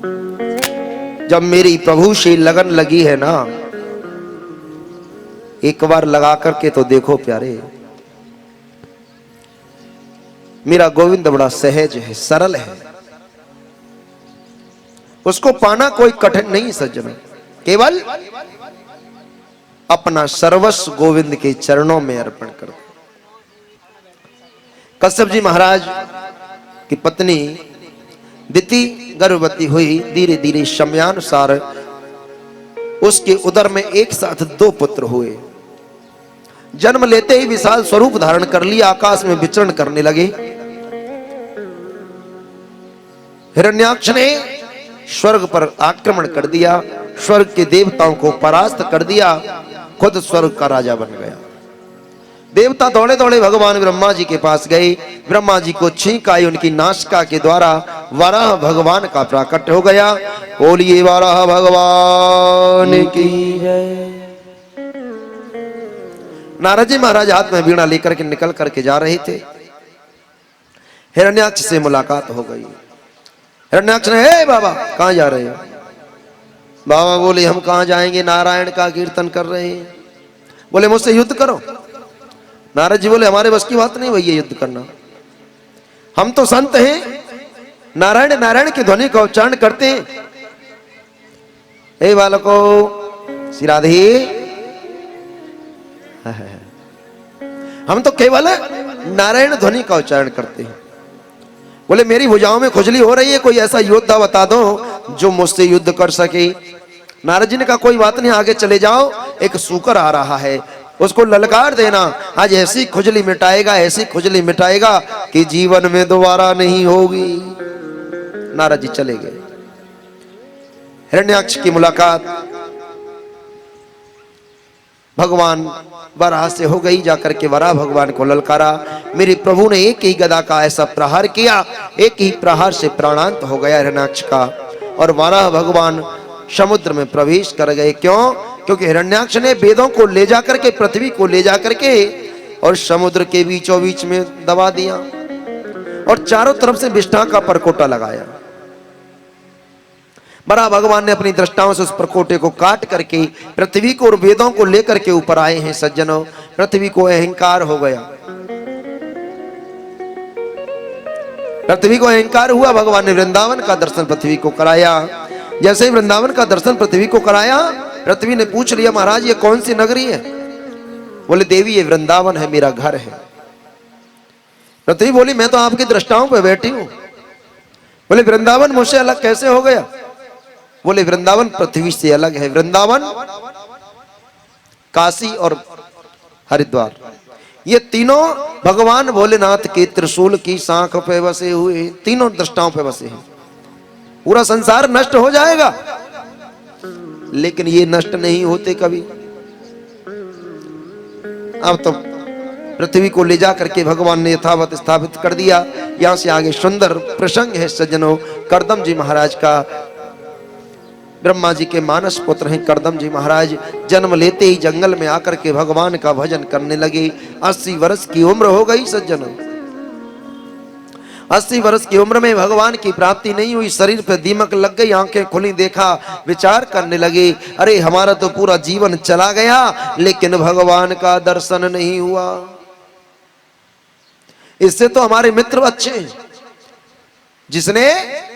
जब मेरी प्रभु से लगन लगी है ना, एक बार लगा करके तो देखो प्यारे, मेरा गोविंद बड़ा सहज है, सरल है, उसको पाना कोई कठिन नहीं सज्जनों। केवल अपना सर्वस्व गोविंद के चरणों में अर्पण कर दो। कश्यप जी महाराज की पत्नी दिति गर्भवती हुई, धीरे धीरे समयानुसार उसके उदर में एक साथ 2 पुत्र हुए। जन्म लेते ही विशाल स्वरूप धारण कर लिया, आकाश में विचरण करने लगे। हिरण्याक्ष ने स्वर्ग पर आक्रमण कर दिया, स्वर्ग के देवताओं को परास्त कर दिया, खुद स्वर्ग का राजा बन गया। देवता दौड़े दौड़े भगवान ब्रह्मा जी के पास गए, ब्रह्मा जी को छींक आई, उनकी नासिका के द्वारा वराह भगवान का प्राकट हो गया। बोलिए वराह भगवान की जय। नारद जी महाराज हाथ में वीणा लेकर के निकल करके जा रहे थे, हिरण्याक्ष से मुलाकात हो गई। हिरण्याक्ष ने, हे बाबा कहां जा रहे हो? बाबा बोले, हम कहां जाएंगे, नारायण का कीर्तन कर रहे हैं। बोले, मुझसे युद्ध करो। नारद जी बोले, हमारे बस की बात नहीं भैया युद्ध करना, हम तो संत हैं, नारायण नारायण की ध्वनि का उच्चारण करते हैं। हे बालको, श्री राधे, हम तो केवल नारायण ध्वनि का उच्चारण करते हैं। बोले, मेरी भुजाओं में खुजली हो रही है, कोई ऐसा योद्धा बता दो जो मुझसे युद्ध कर सके। नारद जी ने कहा, कोई बात नहीं, आगे चले जाओ, एक सूकर आ रहा है, उसको ललकार देना, आज ऐसी खुजली मिटाएगा, ऐसी खुजली मिटाएगा कि जीवन में दोबारा नहीं होगी। नारद जी चले गए। हिरण्याक्ष की मुलाकात भगवान वराह से हो गई। जाकर के वराह भगवान को ललकारा। मेरे प्रभु ने एक ही गदा का ऐसा प्रहार किया, एक ही प्रहार से प्राणांत हो गया हिरण्याक्ष का, और वराह भगवान समुद्र में प्रवेश कर गए। क्यों? क्योंकि हिरण्याक्ष ने वेदों को ले जाकर के, पृथ्वी को ले जाकर के और समुद्र के बीचों बीच में दबा दिया और चारों तरफ से विष्ठा का परकोटा लगाया। बड़ा भगवान ने अपनी दृष्टाओं से उस परकोटे को काट करके पृथ्वी को और वेदों को लेकर के ऊपर आए हैं। सज्जनों, पृथ्वी को अहंकार हो गया, पृथ्वी को अहंकार हुआ। भगवान ने वृंदावन का दर्शन पृथ्वी को कराया। जैसे ही वृंदावन का दर्शन पृथ्वी को कराया, पृथ्वी ने पूछ लिया, महाराज ये कौन सी नगरी है? बोले, देवी ये वृंदावन है, मेरा घर है। पृथ्वी बोली, मैं तो आपकी दृष्टाओं पे बैठी हूं। बोले, वृंदावन मुझसे अलग कैसे हो गया? बोले, वृंदावन पृथ्वी से अलग है। वृंदावन, काशी और हरिद्वार, ये तीनों भगवान भोलेनाथ के त्रिशूल की सांख पे बसे हुए, तीनों दृष्टाओं पे बसे हैं। पूरा संसार नष्ट हो जाएगा, लेकिन ये नष्ट नहीं होते कभी। अब तो पृथ्वी को ले जा करके भगवान ने यथावत स्थापित कर दिया। यहां से आगे सुंदर प्रसंग है सज्जनों। कर्दम जी महाराज का, ब्रह्मा जी के मानस पुत्र हैं कर्दम जी महाराज। जन्म लेते ही जंगल में आकर के भगवान का भजन करने लगे। 80 वर्ष की उम्र हो गई सज्जनों। 80 वर्ष की उम्र में भगवान की प्राप्ति नहीं हुई, शरीर पर दीमक लग गई, आंखें खुली, देखा, विचार करने लगे, अरे हमारा तो पूरा जीवन चला गया, लेकिन भगवान का दर्शन नहीं हुआ। इससे तो हमारे मित्र अच्छे हैं,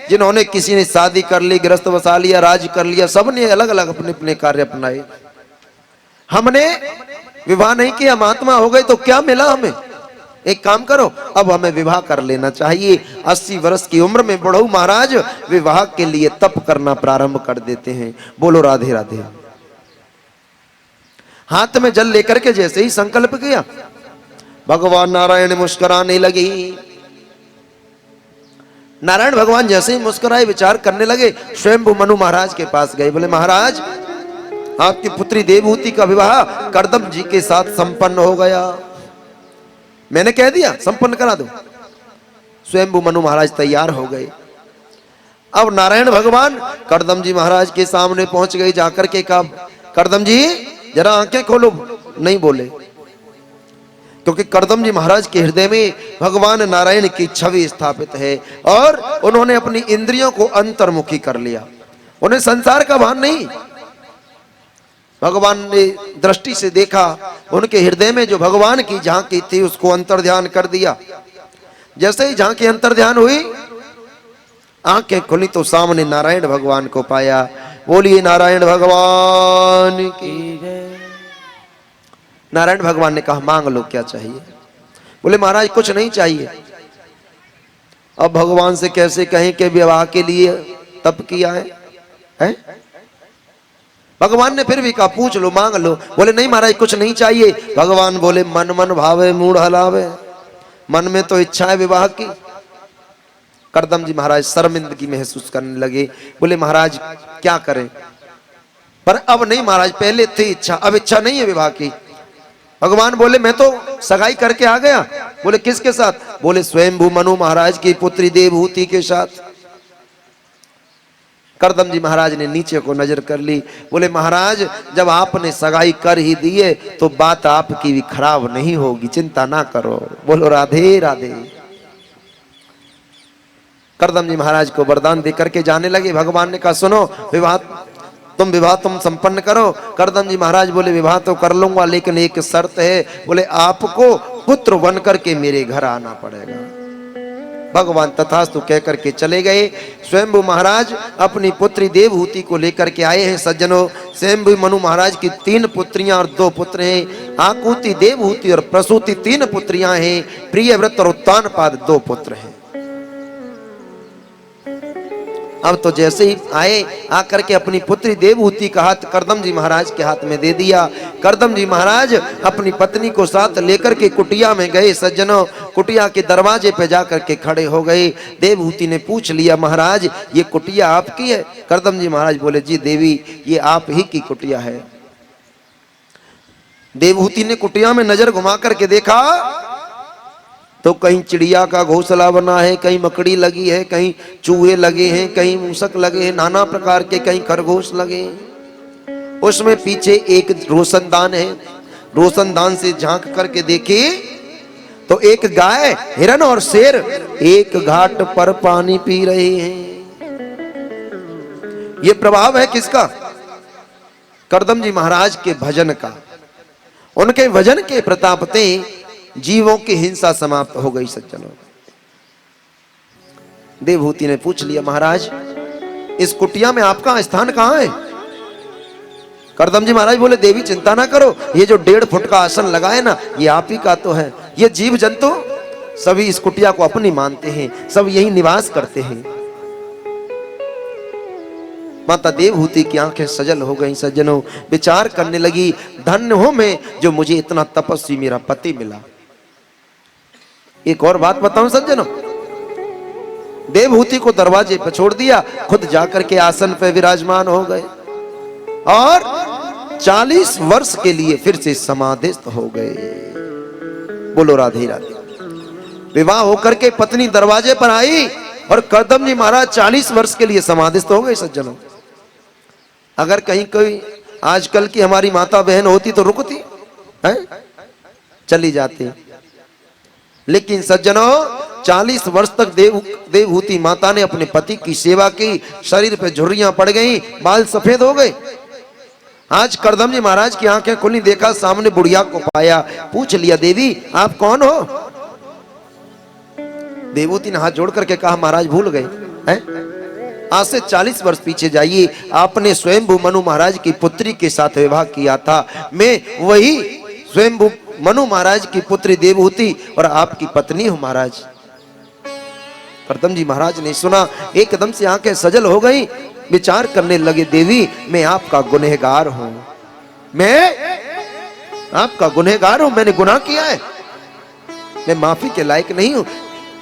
जिन्होंने किसी ने शादी कर ली, गृहस्थ बसा लिया, राज कर लिया, सबने अलग अलग अपने अपने कार्य अपनाए। हमने विवाह नहीं किया, महात्मा हो गए, तो क्या मिला हमें? एक काम करो, अब हमें विवाह कर लेना चाहिए। 80 वर्ष की उम्र में बुढ़ऊ महाराज विवाह के लिए तप करना प्रारंभ कर देते हैं। बोलो राधे राधे। हाथ में जल लेकर के जैसे ही संकल्प किया, भगवान नारायण मुस्कुराने लगे। नारायण भगवान जैसे ही मुस्कुराए, विचार करने लगे, स्वयंभू मनु महाराज के पास गए। बोले, महाराज आपकी पुत्री देवहूति का विवाह कर्दम जी के साथ संपन्न हो गया। मैंने कह दिया संपन्न करा दो। स्वयंभू मनु महाराज तैयार हो गए। अब नारायण भगवान कर्दम जी महाराज के सामने पहुंच गए। जाकर के कहा, कर्दम जी जरा आंखें खोलो। नहीं बोले। क्योंकि करदम जी महाराज के हृदय में भगवान नारायण की छवि स्थापित है और उन्होंने अपनी इंद्रियों को अंतर्मुखी कर लिया। उन्हें संसार का भान नहीं। भगवान ने दृष्टि से देखा, उनके हृदय में जो भगवान की झांकी थी उसको अंतर्ध्यान कर दिया। जैसे ही झांकी अंतर्ध्यान हुई, आंखें खुली तो सामने नारायण भगवान को पाया। बोलिए नारायण भगवान की जय। नारायण भगवान ने कहा मांग लो क्या चाहिए। बोले महाराज कुछ नहीं चाहिए। अब भगवान से कैसे कहें कि विवाह के लिए तप किया है? भगवान ने फिर भी कहा पूछ लो मांग लो। बोले नहीं महाराज कुछ नहीं चाहिए। भगवान बोले मन मन भावे मूढ़ हलावे, मन में तो इच्छा है विवाह की। करदम जी महाराज शर्मिंदगी महसूस करने लगे। बोले महाराज क्या करें? पर अब नहीं महाराज, पहले थी इच्छा, अब इच्छा नहीं है विवाह की। भगवान बोले मैं तो सगाई करके आ गया। बोले किसके साथ? बोले स्वयंभू मनु महाराज की पुत्री देवहूति के साथ। करदम जी महाराज ने नीचे को नजर कर ली। बोले महाराज जब आपने सगाई कर ही दी है तो बात आपकी भी खराब नहीं होगी, चिंता ना करो। बोलो राधे राधे। करदम जी महाराज को वरदान दे करके जाने लगे। भगवान ने कहा सुनो विवाह तुम संपन्न करो। करदम जी महाराज बोले विवाह तो कर लूंगा लेकिन एक शर्त है। बोले आपको पुत्र बन करके मेरे घर आना पड़ेगा। भगवान तथास्तु कह करके चले गए। स्वयंभू महाराज अपनी पुत्री देवहूति को लेकर के आए हैं। सज्जनों, स्वयंभू मनु महाराज की 3 पुत्रियां और 2 पुत्र हैं। आकुति, देवहूति और प्रसूति 3 पुत्रियां हैं। प्रियव्रत और उत्तानपाद 2 पुत्र हैं। अब तो जैसे ही आए, आकर के अपनी पुत्री देवहूति का हाथ करदम जी महाराज के हाथ में दे दिया। करदम जी महाराज अपनी पत्नी को साथ लेकर के कुटिया में गए। सज्जनों, कुटिया के दरवाजे पे जाकर के खड़े हो गए। देवहूति ने पूछ लिया महाराज ये कुटिया आपकी है? करदम जी महाराज बोले जी देवी ये आप ही की कुटिया है। देवहूति ने कुटिया में नजर घुमा करके देखा तो कहीं चिड़िया का घोंसला बना है, कहीं मकड़ी लगी है, कहीं चूहे लगे हैं, कहीं मूसक लगे हैं, नाना प्रकार के, कहीं खरगोश लगे हैं। उसमें पीछे एक रोशनदान है। रोशनदान से झांक करके देखे तो एक गाय, हिरन और शेर एक घाट पर पानी पी रहे हैं। ये प्रभाव है किसका? करदम जी महाराज के भजन का। उनके भजन के प्रताप से जीवों की हिंसा समाप्त हो गई। सज्जनों, देवहूति ने पूछ लिया महाराज इस कुटिया में आपका स्थान कहां है? करदम जी महाराज बोले देवी चिंता ना करो, ये जो 1.5 फुट का आसन लगा है ना ये आप ही का तो है। ये जीव जंतु सभी इस कुटिया को अपनी मानते हैं, सब यही निवास करते हैं। माता देवहूति की आंखें सजल हो गई। सज्जनों, विचार करने लगी धन्य हो मैं जो मुझे इतना तपस्वी मेरा पति मिला। एक और बात बताऊं सज्जनों, देवहूति को दरवाजे पर छोड़ दिया, खुद जाकर के आसन पर विराजमान हो गए और 40 वर्ष के लिए फिर से समाधिस्थ हो गए। बोलो राधे राधे। विवाह होकर के पत्नी दरवाजे पर आई और करदम जी महाराज 40 वर्ष के लिए समाधिस्थ हो गए। सज्जनों, अगर कहीं कोई आजकल की हमारी माता बहन होती तो रुकती है, चली जाती। लेकिन सज्जनों 40 वर्ष तक देवहूति माता ने अपने पति की सेवा की। शरीर पे झुर्रियां पड़ गईं, बाल सफेद हो गए। आज करदम जी महाराज की आंखें खुली, देखा सामने बुढ़िया को पाया। पूछ लिया देवी आप कौन हो? देवहूति ने हाथ जोड़ करके कहा महाराज भूल गए हैं? आज से 40 वर्ष पीछे जाइए, आपने स्वयंभू मनु महाराज की पुत्री के साथ विवाह किया था। मैं वही स्वयंभू मनु महाराज की पुत्री देवहूति और आपकी पत्नी हूं महाराज। करदम जी महाराज ने सुना, एकदम से आंखें सजल हो गई। विचार करने लगे देवी मैं आपका गुनहगार हूं, मैं आपका गुनहगार हूं, मैंने गुनाह किया है, मैं माफी के लायक नहीं हूं।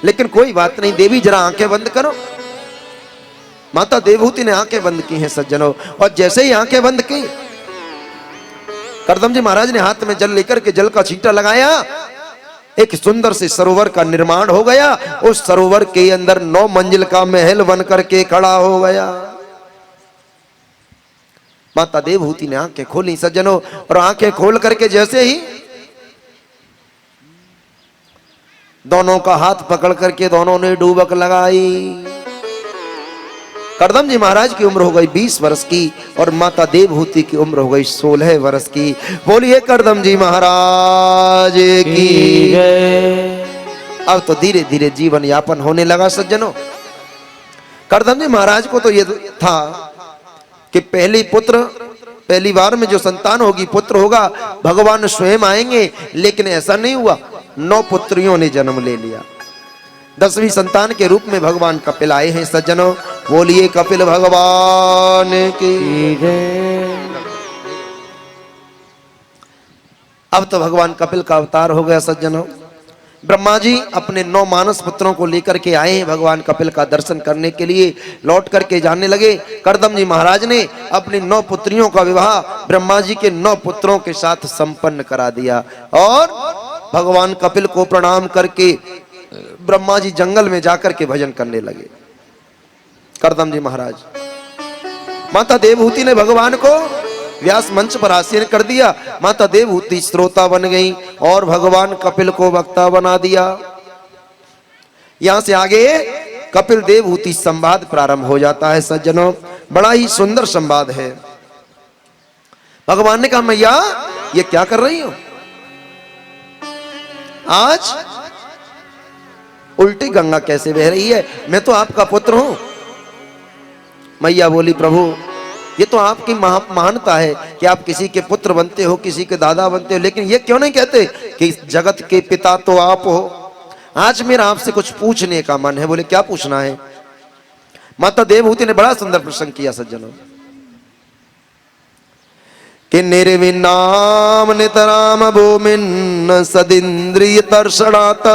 लेकिन कोई बात नहीं देवी, जरा आंखें बंद करो। माता देवहूति ने आंखें बंद की हैं सज्जनों, और जैसे ही आंखें बंद की करदम जी महाराज ने हाथ में जल लेकर के जल का छींटा लगाया। एक सुंदर से सरोवर का निर्माण हो गया। उस सरोवर के अंदर 9 मंजिल का महल बन करके खड़ा हो गया। माता देवहूति ने आंखें खोली सज्जनों, और आंखें खोल करके जैसे ही दोनों का हाथ पकड़ करके दोनों ने डूबक लगाई। करदम जी महाराज की उम्र हो गई 20 वर्ष की और माता देवहूति की उम्र हो गई 16 वर्ष की। बोलिए करदम जी महाराज की जय। अब तो धीरे धीरे जीवन यापन होने लगा सज्जनों। करदम जी महाराज को तो ये था कि पहली बार में जो संतान होगी, पुत्र होगा, भगवान स्वयं आएंगे, लेकिन ऐसा नहीं हुआ। 9 पुत्रियों ने जन्म ले लिया। 10वीं संतान के रूप में भगवान कपिल आए हैं सज्जनों। बोलिए कपिल भगवान की जय। अब तो भगवान कपिल का अवतार हो गया सज्जनों। ब्रह्मा जी अपने 9 मानस पुत्रों को लेकर के आए हैं भगवान कपिल का दर्शन करने के लिए। लौट करके जाने लगे। करदम जी महाराज ने अपनी 9 पुत्रियों का विवाह ब्रह्मा जी के 9 पुत्रों के साथ संपन्न करा दिया और भगवान कपिल को प्रणाम करके ब्रह्मा जी जंगल में जाकर के भजन करने लगे। करदम जी महाराज, माता देवहूति ने भगवान को व्यास मंच पर आसीन कर दिया। माता देवहूति श्रोता बन गई और भगवान कपिल को वक्ता बना दिया। यहां से आगे कपिल देवहूति संवाद प्रारंभ हो जाता है सज्जनों। बड़ा ही सुंदर संवाद है। भगवान ने कहा, मैया ये क्या कर रही हो? आज उल्टी गंगा कैसे बह रही है? मैं तो आपका पुत्र हूं। मैया बोली, प्रभु ये तो आपकी महानता है कि आप किसी के पुत्र बनते हो, किसी के दादा बनते हो, लेकिन ये क्यों नहीं कहते कि जगत के पिता तो आप हो? आज मेरा आपसे कुछ पूछने का मन है। बोले, क्या पूछना है? माता देवहूति ने बड़ा सुंदर प्रश्न किया सज्जनों कि निर्विनाम नितराम भूमिन सदिंद्रिय तर्षणात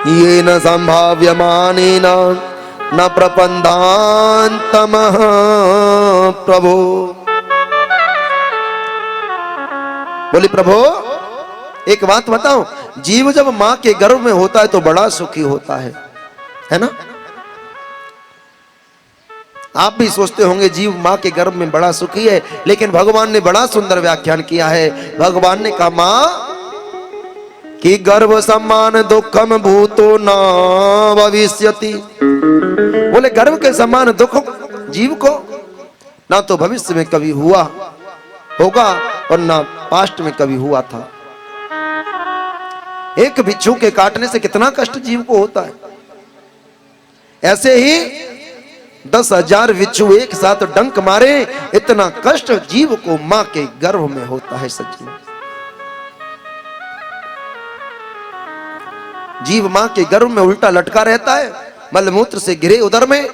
ये न संभाव्यमानेन न प्रपंदान्तमः प्रभो। बोली, प्रभु एक बात बताओ, जीव जब मां के गर्भ में होता है तो बड़ा सुखी होता है ना? आप भी सोचते होंगे जीव मां के गर्भ में बड़ा सुखी है, लेकिन भगवान ने बड़ा सुंदर व्याख्यान किया है। भगवान ने कहा, मां कि गर्भ सम्मान दुखम भूतो न भविष्यति। बोले, गर्भ के समान दुख जीव को ना तो भविष्य में कभी हुआ होगा और ना पास्ट में कभी हुआ था। एक बिच्छू के काटने से कितना कष्ट जीव को होता है, ऐसे ही 10,000 बिच्छू एक साथ डंक मारे, इतना कष्ट जीव को मां के गर्भ में होता है सज्जन। जीव मां के गर्भ में उल्टा लटका रहता है, मलमूत्र से घिरे उदर में।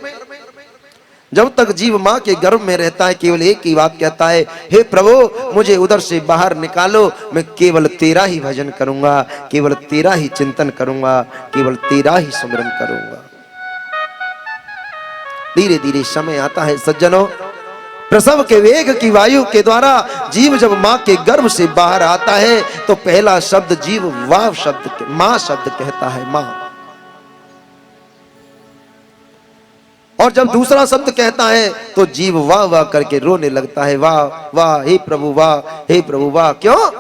जब तक जीव मां के गर्भ में रहता है केवल एक ही बात कहता है, हे प्रभु मुझे उधर से बाहर निकालो, मैं केवल तेरा ही भजन करूंगा, केवल तेरा ही चिंतन करूंगा, केवल तेरा ही स्मरण करूंगा। धीरे धीरे समय आता है सज्जनों, प्रसव के वेग की वायु के द्वारा जीव जब मां के गर्भ से बाहर आता है तो पहला शब्द जीव वाह शब्द, मां शब्द कहता है, मां। और जब दूसरा शब्द कहता है तो जीव वाह वाह करके रोने लगता है, वाह वाह हे प्रभु वाह, हे प्रभु वाह। क्यों?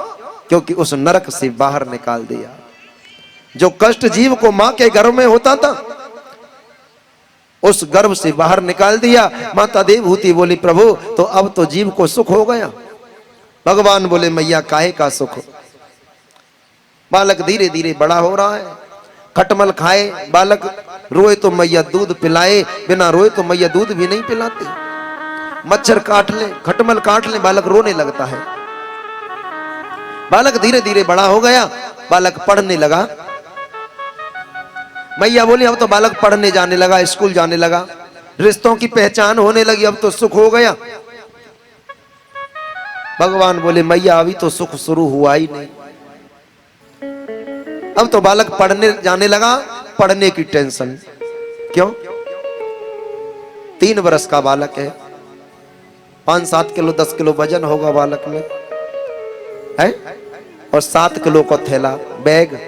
क्योंकि उस नरक से बाहर निकाल दिया। जो कष्ट जीव को मां के गर्भ में होता था उस गर्भ से बाहर निकाल दिया। माता देवहूति बोली, प्रभु तो अब तो जीव को सुख हो गया। भगवान बोले, मैया काहे का सुख? बालक धीरे धीरे बड़ा हो रहा है, खटमल खाए, बालक रोए तो मैया दूध पिलाए, बिना रोए तो मैया दूध भी नहीं पिलाती। मच्छर काट ले, खटमल काट ले, बालक रोने लगता है। बालक धीरे धीरे बड़ा हो गया, बालक पढ़ने लगा। मैया बोली, अब तो बालक पढ़ने जाने लगा, स्कूल जाने लगा, रिश्तों की पहचान होने लगी, अब तो सुख हो गया। भगवान बोले, मैया अभी तो सुख शुरू हुआ ही नहीं। अब तो बालक पढ़ने जाने लगा, पढ़ने की टेंशन। क्यों? 3 वर्ष का बालक है, 5-7 किलो 10 किलो वजन होगा बालक में है, और 7 किलो का थैला बैग।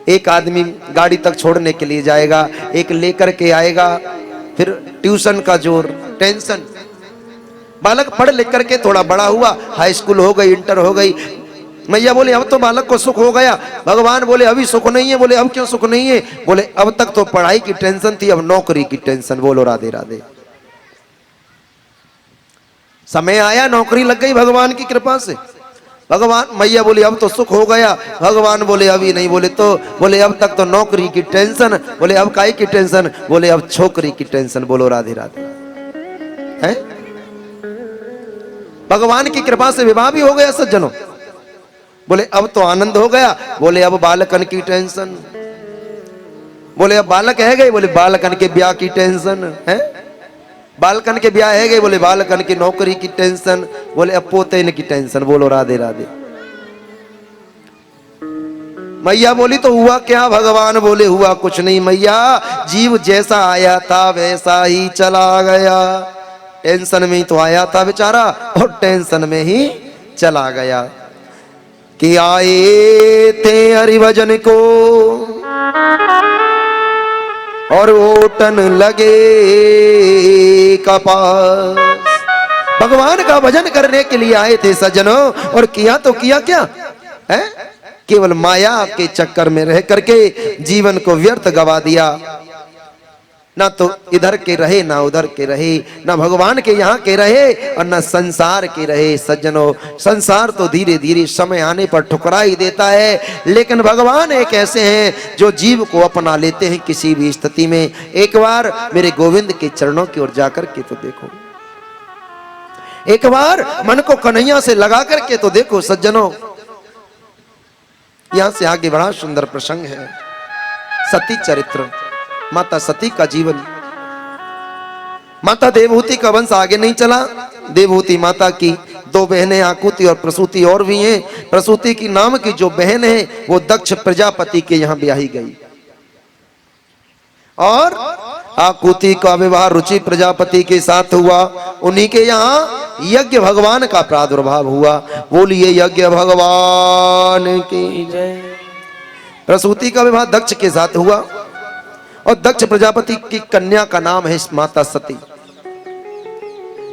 एक आदमी गाड़ी तक छोड़ने के लिए जाएगा, एक लेकर के आएगा, फिर ट्यूशन का जोर, टेंशन। बालक पढ़ लिख करके थोड़ा बड़ा हुआ, हाई स्कूल हो गई, इंटर हो गई, मैया बोले अब तो बालक को सुख हो गया। भगवान बोले अभी सुख नहीं है। बोले अब क्यों सुख नहीं है? बोले अब तक तो पढ़ाई की टेंशन थी, अब नौकरी की टेंशन। बोलो राधे राधे। समय आया, नौकरी लग गई भगवान की कृपा से। भगवान, मैया बोली अब तो सुख हो गया। भगवान बोले अभी नहीं। बोले तो बोले अब तक तो नौकरी की टेंशन। बोले अब काई की टेंशन? बोले अब छोकरी की टेंशन। बोलो राधे राधे। है भगवान की कृपा से विवाह भी हो गया सज्जनों। बोले अब तो आनंद हो गया। बोले अब बालकन की टेंशन। बोले अब बालक है गए। बोले बालकन के ब्याह की टेंशन है। बालकन के ब्याह है गए। बोले बालकन की नौकरी की टेंशन। बोले अब पोते की टेंशन। बोलो राधे राधे। मैया बोली तो हुआ क्या? भगवान बोले हुआ कुछ नहीं मैया, जीव जैसा आया था वैसा ही चला गया। टेंशन में ही तो आया था बेचारा और टेंशन में ही चला गया। कि आए थे हरिभजन को और ओटन लगे कपास। भगवान का भजन करने के लिए आए थे सज्जनों, और किया तो किया क्या है? केवल माया के चक्कर में रह करके जीवन को व्यर्थ गवा दिया। ना तो इधर के रहे ना उधर के रहे, ना भगवान के यहाँ के रहे और ना संसार के रहे। सज्जनों, संसार तो धीरे धीरे समय आने पर ठुकरा ही देता है, लेकिन भगवान एक ऐसे हैं जो जीव को अपना लेते हैं किसी भी स्थिति में। एक बार मेरे गोविंद के चरणों की ओर जाकर के तो देखो, एक बार मन को कन्हैया से लगा करके तो देखो सज्जनों। यहां से आगे बड़ा सुंदर प्रसंग है, सती चरित्र, माता सती का जीवन। माता देवहूति का वंश आगे नहीं चला। देवहूति माता की दो बहनें आकुति और प्रसूति और भी हैं। प्रसूति की नाम की जो बहन है वो दक्ष प्रजापति के यहाँ ब्याही गई, और आकुति का विवाह रुचि प्रजापति के साथ हुआ। उन्हीं के यहाँ यज्ञ भगवान का प्रादुर्भाव हुआ। बोलिए यज्ञ भगवान की जय। प्रसूति का विवाह दक्ष के साथ हुआ, और दक्ष प्रजापति की कन्या का नाम है माता सती।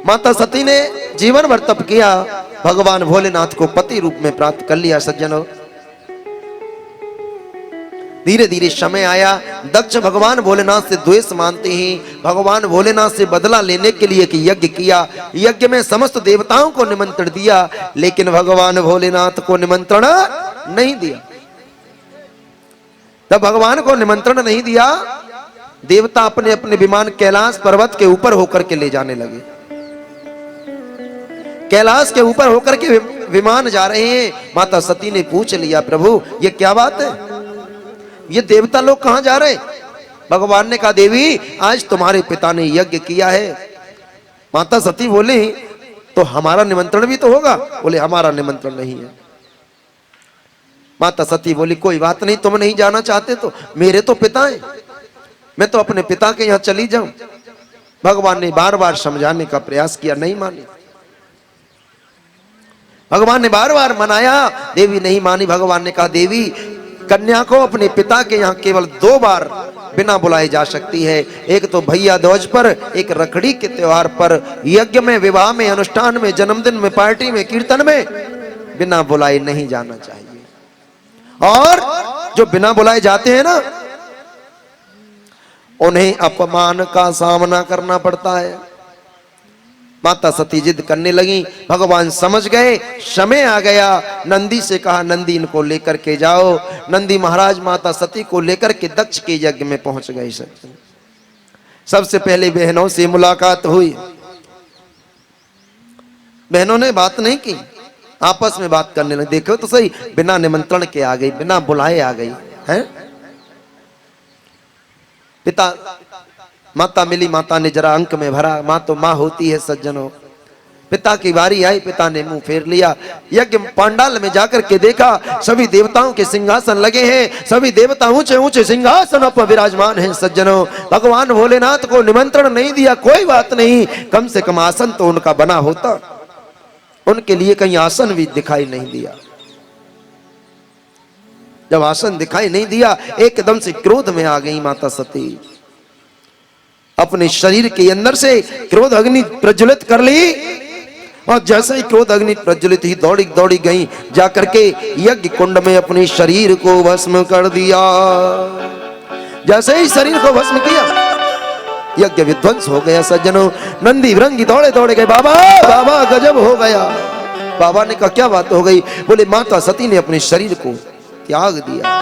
माता सती ने जीवन भर तप किया, भगवान भोलेनाथ को पति रूप में प्राप्त कर लिया। सज्जनों, धीरे धीरे समय आया। दक्ष भगवान भोलेनाथ से द्वेष मानते हैं। भगवान भोलेनाथ से बदला लेने के लिए एक यज्ञ किया। यज्ञ में समस्त देवताओं को निमंत्रण दिया, लेकिन भगवान भोलेनाथ को निमंत्रण नहीं दिया। तब भगवान को निमंत्रण नहीं दिया, देवता अपने अपने विमान कैलाश पर्वत के ऊपर होकर के ले जाने लगे। कैलाश के ऊपर होकर के विमान जा रहे हैं। माता सती ने पूछ लिया, प्रभु ये क्या बात है? ये देवता लोग कहां जा रहे? भगवान ने कहा, देवी आज तुम्हारे पिता ने यज्ञ किया है। माता सती बोली, तो हमारा निमंत्रण भी तो होगा। बोले हमारा निमंत्रण नहीं है। माता सती बोली, कोई बात नहीं, तुम नहीं जाना चाहते तो मेरे तो पिता हैं, मैं तो अपने पिता के यहाँ चली जाऊं। भगवान ने बार बार समझाने का प्रयास किया, नहीं मानी। भगवान ने बार बार मनाया, देवी नहीं मानी। भगवान ने कहा, देवी कन्या को अपने पिता के यहाँ केवल 2 बार बिना बुलाए जा सकती है। एक तो भैया दूज पर, एक रखड़ी के त्योहार पर। यज्ञ में, विवाह में, अनुष्ठान में, जन्मदिन में, पार्टी में, कीर्तन में बिना बुलाए नहीं जाना चाहिए। और जो बिना बुलाए जाते हैं ना, उन्हें अपमान का सामना करना पड़ता है। माता सती जिद करने लगी। भगवान समझ गए, समय आ गया। नंदी से कहा, नंदी इनको लेकर के जाओ। नंदी महाराज माता सती को लेकर के दक्ष के यज्ञ में पहुंच गए। सबसे पहले बहनों से मुलाकात हुई। बहनों ने बात नहीं की, आपस में बात करने लगे। देखो तो सही, बिना निमंत्रण के आ गई, बिना बुलाए आ गई है। पिता माता मिली, माता ने जरा अंक में भरा। माँ तो माँ होती है सज्जनों। पिता की बारी आई, पिता ने मुंह फेर लिया। यज्ञ पांडाल में जाकर के देखा, सभी देवताओं के सिंहासन लगे हैं। सभी देवता ऊंचे ऊंचे सिंहासनों पर विराजमान हैं। सज्जनों, भगवान भोलेनाथ को निमंत्रण नहीं दिया, कोई बात नहीं, कम से कम आसन तो उनका बना होता। उनके लिए कहीं आसन भी दिखाई नहीं दिया। जब आसन दिखाई नहीं दिया, एकदम से क्रोध में आ गई माता सती। अपने शरीर के अंदर से क्रोध अग्नि प्रज्वलित कर ली और जैसे ही क्रोध अग्नि प्रज्वलित ही दौड़ी दौड़ी गई, जाकर के यज्ञ कुंड में अपने शरीर को भस्म कर दिया। जैसे ही शरीर को भस्म किया, यज्ञ विध्वंस हो गया। सज्जनों, नंदी विरंगी दौड़े दौड़े गए, बाबा बाबा गजब हो गया। बाबा ने कहा क्या बात हो गई? बोले माता सती ने अपने शरीर को त्याग दिया।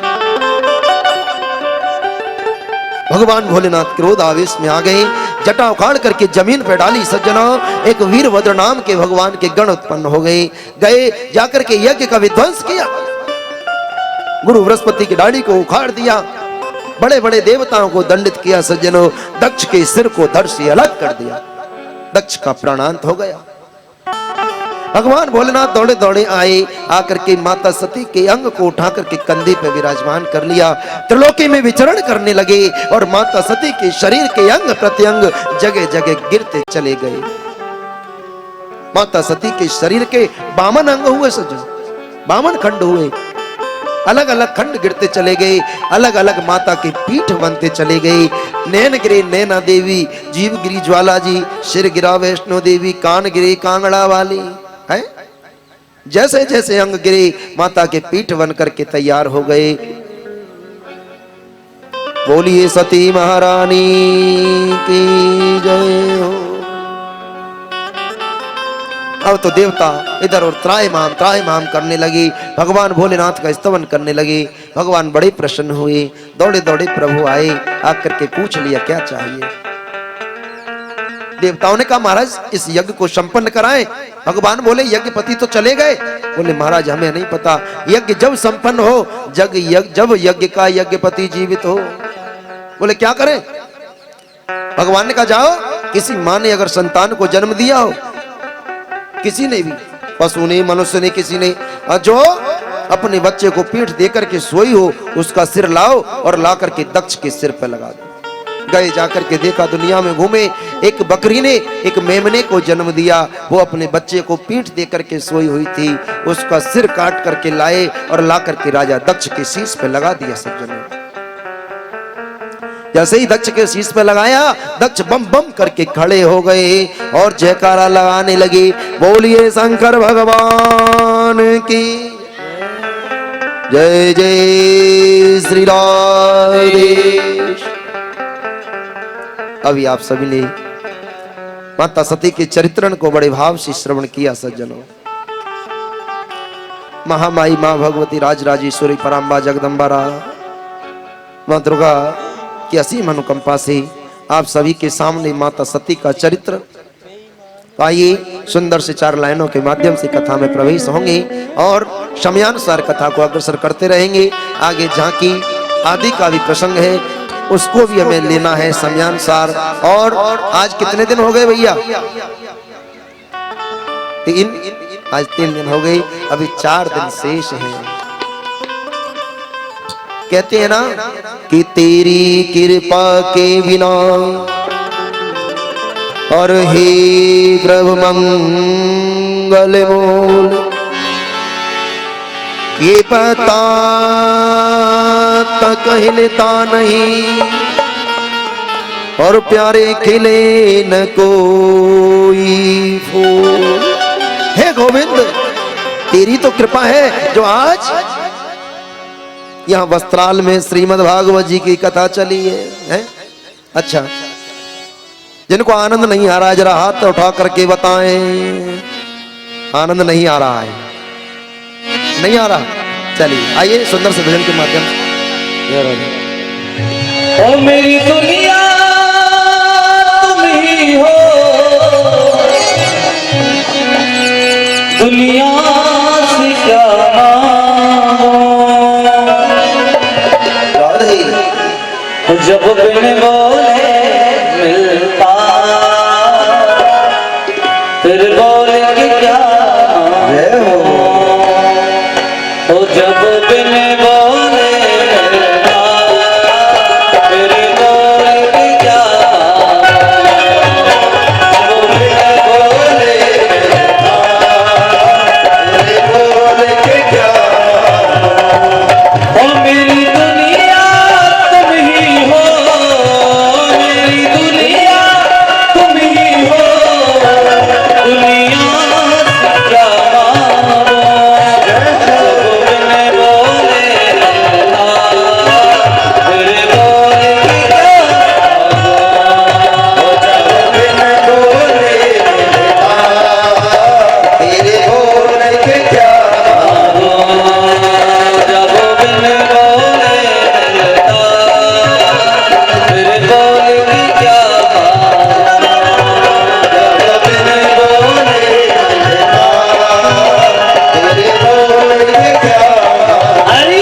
भगवान भोलेनाथ क्रोध आवेश में आ गए, जटा उखाड़ करके जमीन पर डाली। सज्जनों, एक वीरभद्र नाम के भगवान के गण उत्पन्न हो गए जाकर के यज्ञ का विध्वंस किया। गुरु बृहस्पति की डाली को उखाड़ दिया, बड़े बड़े देवताओं को दंडित किया। सज्जनों, दक्ष के सिर को धड़ से अलग कर दिया, दक्ष का प्राणांत हो गया। भगवान भोलेनाथ दौड़े दौड़े आए, आकर के माता सती के अंग को उठा करके कंधे पर विराजमान कर लिया, त्रिलोकी में विचरण करने लगे और माता सती के शरीर के अंग प्रत्यंग जगह जगह गिरते चले गए। माता सती के शरीर के 52 अंग हुए सज्जन, 52 खंड हुए, अलग अलग खंड गिरते चले गए, अलग अलग माता के पीठ बनते चले गए। नैन गिरे नैना देवी, जीव गिरी ज्वाला जी, सिर गिरा वैष्णो देवी, कान गिरे कांगड़ा वाली है। जैसे जैसे अंग गिरे माता के पीठ बन करके तैयार हो गए। बोलिए सती महारानी की जय हो। अब तो देवता इधर और त्रायमाम करने लगे, भगवान भोलेनाथ का स्तवन करने लगे। भगवान बड़े प्रसन्न हुए, दौड़े दौड़े प्रभु आए, आकर के पूछ लिया क्या चाहिए। देवताओं ने कहा महाराज इस यज्ञ को संपन्न कराएं। भगवान बोले यज्ञपति तो चले गए। बोले महाराज हमें नहीं पता, यज्ञ जब संपन्न हो, जब यज्ञ का यज्ञपति जीवित हो। बोले क्या करें? भगवान ने कहा जाओ, किसी माँ ने अगर संतान को जन्म दिया हो, किसी ने भी, पशु ने मनुष्य ने किसी ने, जो अपने बच्चे को पीठ देकर के सोई हो, उसका सिर लाओ और ला करके दक्ष के सिर पर लगा दो। गए, जाकर के देखा, दुनिया में घूमे, एक बकरी ने एक मेमने को जन्म दिया, वो अपने बच्चे को पीठ देकर के सोई हुई थी, उसका सिर काट करके लाए और ला करके राजा दक्ष के शीश पे लगा दिया। सज्जनों, जैसे ही दक्ष के शीश पे लगाया, दक्ष बम बम करके खड़े हो गए और जयकारा लगाने लगे, बोलिए शंकर भगवान की जय जय श्री राधे। अभी आप सभी ने माता सती के चरित्रण को बड़े भाव से श्रवण किया। सज्जनों, महामाई मां भगवती राजराजेश्वरी पराम्बा जगदम्बा मां दुर्गा की असीम अनुकंपा से आप सभी के सामने माता सती का चरित्र, आइए सुंदर से 4 लाइनों के माध्यम से कथा में प्रवेश होंगे और समयानुसार कथा को अग्रसर करते रहेंगे। आगे झांकी आदि का भी प्रसंग है, उसको भी हमें लेना है समयानुसार। और आज कितने दिन हो गए भैया? 3, आज 3 दिन हो गए, अभी 4 दिन शेष हैं। कहते हैं ना कि तेरी कृपा के बिना और हे प्रभु मंगल मूल, ये पता तक हिलता नहीं और प्यारे खिले न कोई फूल। हे गोविंद, तेरी तो कृपा है जो आज यहाँ वस्त्राल में श्रीमद् भागवत जी की कथा चली है? अच्छा, जिनको आनंद नहीं आ रहा है जरा हाथ उठा करके बताएं। आनंद नहीं आ रहा है? नहीं आ रहा? चलिए आइए सुंदर से भजन के माध्यम से। ओ मेरी दुनिया तुम ही हो, दुनिया से क्या जब बिन बोले मिलता, फिर बोले कि क्या हो, जब बिन बोले मिलता, फिर बोले कि क्या, जब बिन बोले मिलता, फिर बोले कि क्या। ओ मेरी दुनिया तुम ही हो, बिन बोले मिलता फिर बोल की क्या जब बिन बोले मिलता फिर बोल की क्या हरि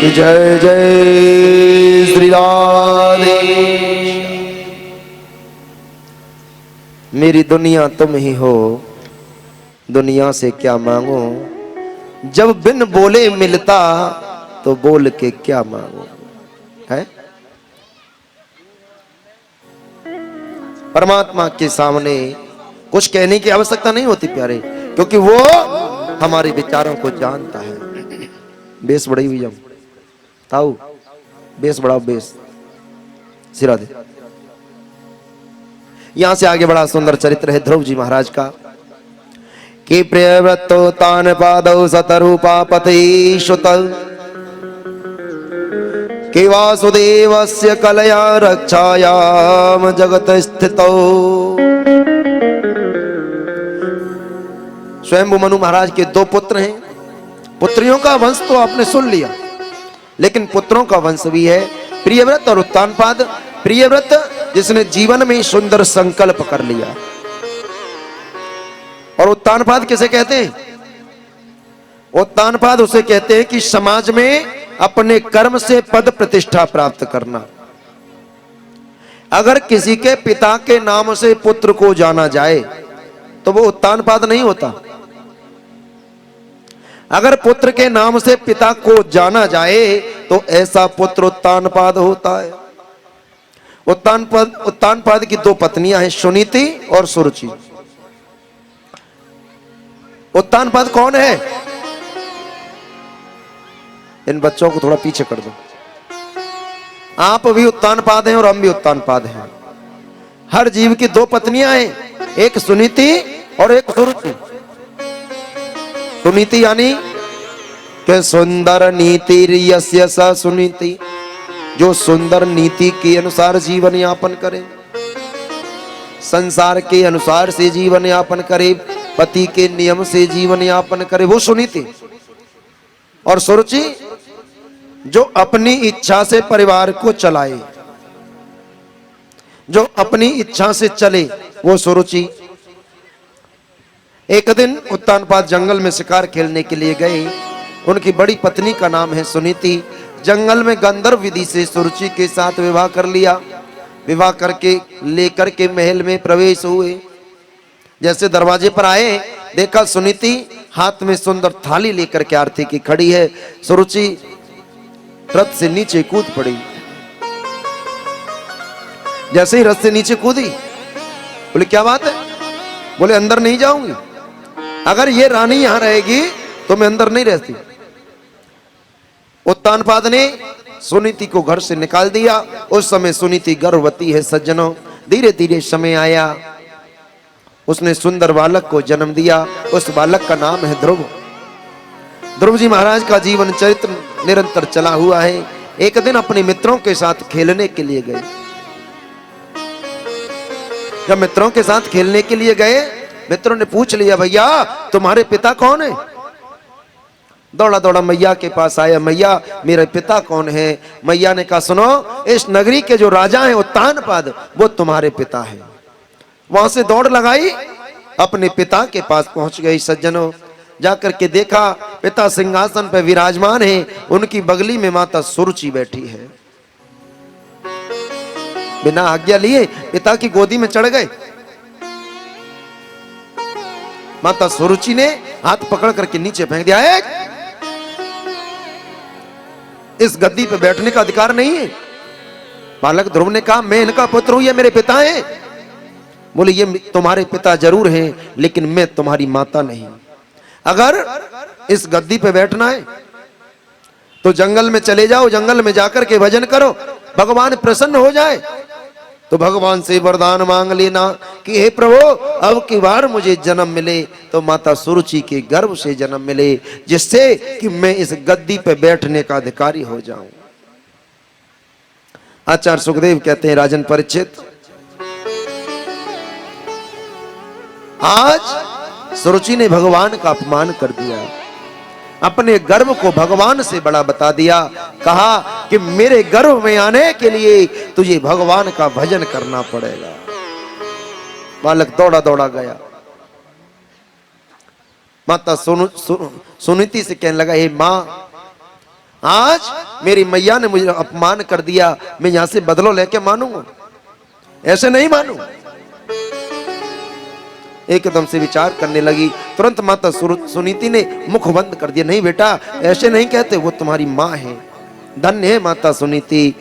कि जय जय श्री राधे। मेरी दुनिया तुम ही हो, दुनिया से क्या मांगो, जब बिन बोले मिलता तो बोल के क्या मांगो। है परमात्मा के सामने कुछ कहने की आवश्यकता नहीं होती प्यारे, क्योंकि वो हमारे विचारों को जानता है। बेस बढ़ाई हुई जम ताऊ, बेस बढ़ाओ, बेस सिरा दे। यहां से आगे बड़ा सुंदर चरित्र है ध्रुव जी महाराज का कि प्रियव्रतो तान पादौ सतरूपापति श्रुत कि वासुदेवस्य कलया रक्षायाम जगत स्थितौ। स्वयं मनु महाराज के दो पुत्र हैं। पुत्रियों का वंश तो आपने सुन लिया, लेकिन पुत्रों का वंश भी है प्रियव्रत और उत्तानपाद। प्रियव्रत जिसने जीवन में सुंदर संकल्प कर लिया, और उत्तानपाद किसे कहते हैं? उत्तानपाद उसे कहते हैं कि समाज में अपने कर्म से पद प्रतिष्ठा प्राप्त करना। अगर किसी के पिता के नाम से पुत्र को जाना जाए तो वो उत्तानपाद नहीं होता। अगर पुत्र के नाम से पिता को जाना जाए तो ऐसा पुत्र उत्तानपाद होता है। उत्तानपाद की दो पत्नियां हैं, सुनीति और सुरुचि। उत्तानपाद कौन है? इन बच्चों को थोड़ा पीछे कर दो। आप भी उत्तानपाद हैं और हम भी उत्तानपाद हैं। हर जीव की दो पत्नियां हैं, एक सुनीति और एक सुरुचि। सुनीति यानी कि सुंदर नीति यस्य स सुनीति, जो सुंदर नीति के अनुसार जीवन यापन करे, संसार के अनुसार से जीवन यापन करे, पति के नियम से जीवन यापन करे, वो सुनीति। और सुरुचि जो अपनी इच्छा से परिवार को चलाए, जो अपनी इच्छा से चले, वो सुरुचि। एक दिन उत्तानपाद जंगल में शिकार खेलने के लिए गए। उनकी बड़ी पत्नी का नाम है सुनीति। जंगल में गंधर्व विधि से सुरुचि के साथ विवाह कर लिया। विवाह करके लेकर के महल में प्रवेश हुए। जैसे दरवाजे पर आए, देखा सुनीति हाथ में सुंदर थाली लेकर के आरती की खड़ी है। सुरुचि रथ से नीचे कूद पड़ी। जैसे ही रथ से नीचे कूदी, बोले क्या बात है? बोले अंदर नहीं जाऊंगी, अगर ये रानी यहां रहेगी तो मैं अंदर नहीं रहती। उत्तानपाद ने सुनीति को घर से निकाल दिया। उस समय सुनीति गर्भवती है सज्जनों। धीरे धीरे समय आया, उसने सुंदर बालक को जन्म दिया। उस बालक का नाम है ध्रुव। ध्रुव जी महाराज का जीवन चरित्र निरंतर चला हुआ है। एक दिन अपने मित्रों के साथ खेलने के लिए गए। जब मित्रों के साथ खेलने के लिए गए, मित्रों ने पूछ लिया, भैया तुम्हारे पिता कौन है? दौड़ा दौड़ा मैया के पास आया, मैया मेरे पिता कौन है? मैया ने कहा, सुनो, इस नगरी के जो राजा हैं उत्तानपाद, वो तुम्हारे पिता है। वहां से दौड़ लगाई, अपने पिता के पास पहुंच गई। सज्जनों, जाकर के देखा पिता सिंहासन पर विराजमान है, उनकी बगली में माता सुरुचि बैठी है। बिना आज्ञा लिए पिता की गोदी में चढ़ गए। माता सुरुचि ने हाथ पकड़ करके नीचे फेंक दिया। इस गद्दी पे बैठने का अधिकार नहीं है। बालक ध्रुव ने कहा, मैं इनका पुत्र हूं, ये मेरे पिता हैं। बोले, ये तुम्हारे पिता जरूर हैं, लेकिन मैं तुम्हारी माता नहीं। अगर इस गद्दी पे बैठना है तो जंगल में चले जाओ, जंगल में जाकर के भजन करो, भगवान प्रसन्न हो जाए तो भगवान से वरदान मांग लेना कि हे प्रभु, अब की बार मुझे जन्म मिले तो माता सुरुचि के गर्भ से जन्म मिले, जिससे कि मैं इस गद्दी पे बैठने का अधिकारी हो जाऊं। आचार्य सुखदेव कहते हैं, राजन परीक्षित, आज सुरुचि ने भगवान का अपमान कर दिया, अपने गर्भ को भगवान से बड़ा बता दिया। कहा कि मेरे गर्भ में आने के लिए तुझे भगवान का भजन करना पड़ेगा। बालक दौड़ा दौड़ा गया। माता सुनीति से कहने लगा, हे मां, आज मेरी मैया ने मुझे अपमान कर दिया, मैं यहां से बदलो लेके मानूंगा? ऐसे नहीं मानू। एकदम से विचार करने लगी। तुरंत माता सुनीति ने मुख बंद कर दिया। नहीं बेटा, ऐसे नहीं कहते, वो तुम्हारी माँ है। धन्य है माता सुनीति।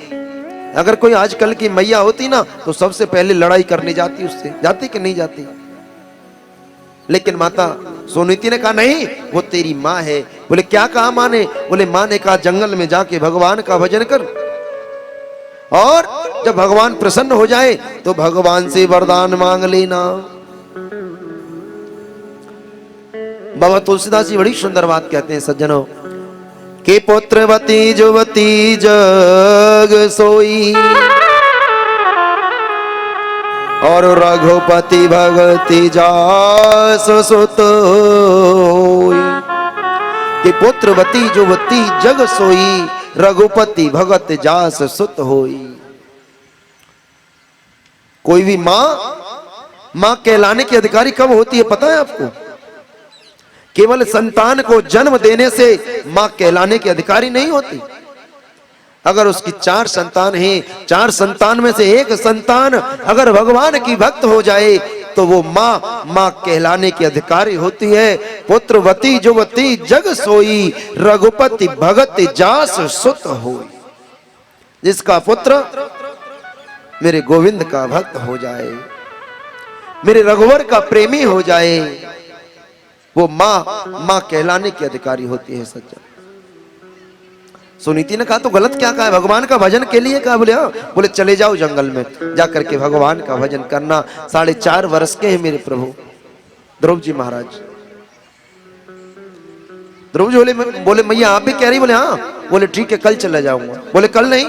अगर कोई आजकल की मैया होती ना तो सबसे पहले लड़ाई करने जाती उससे। जाती कि नहीं जाती? लेकिन माता सुनीति ने कहा नहीं, वो तेरी माँ है। बोले क्या कहा माँ ने? बोले माँ ने कहा जंगल में जाके भगवान का भजन कर, और जब भगवान प्रसन्न हो जाए तो भगवान से वरदान मांग लेना। बाबा तुलसीदास जी बड़ी सुंदर बात कहते हैं सज्जनों, कि पुत्रवती जुवती जग सोई, और रघुपति भगति जास सुत होई। कि पुत्रवती जुवती जग सोई, रघुपति भगत जास सुत होई। कोई भी मां कहलाने की अधिकारी कब होती है पता है आपको? केवल संतान को जन्म देने से मां कहलाने की अधिकारी नहीं होती। अगर उसकी 4 संतान हैं, 4 संतान में से एक संतान अगर भगवान की भक्त हो जाए तो वो मां कहलाने की अधिकारी होती है। पुत्रवती जुवती जग सोई, रघुपति भगत जास सुत होई। जिसका पुत्र मेरे गोविंद का भक्त हो जाए, मेरे रघुवर का प्रेमी हो जाए, वो मां कहलाने की अधिकारी होती है सज्जन। सुनीति ने कहा तो गलत क्या कहा है? भगवान का भजन के लिए कहा। बोले हाँ। बोले चले जाओ जंगल में जाकर के भगवान का भजन करना। 4.5 वर्ष के हैं मेरे प्रभु ध्रुव जी महाराज। ध्रुव जी बोले मैया आप भी कह रही? बोले हाँ। बोले ठीक है कल चला जाऊंगा। बोले कल नहीं,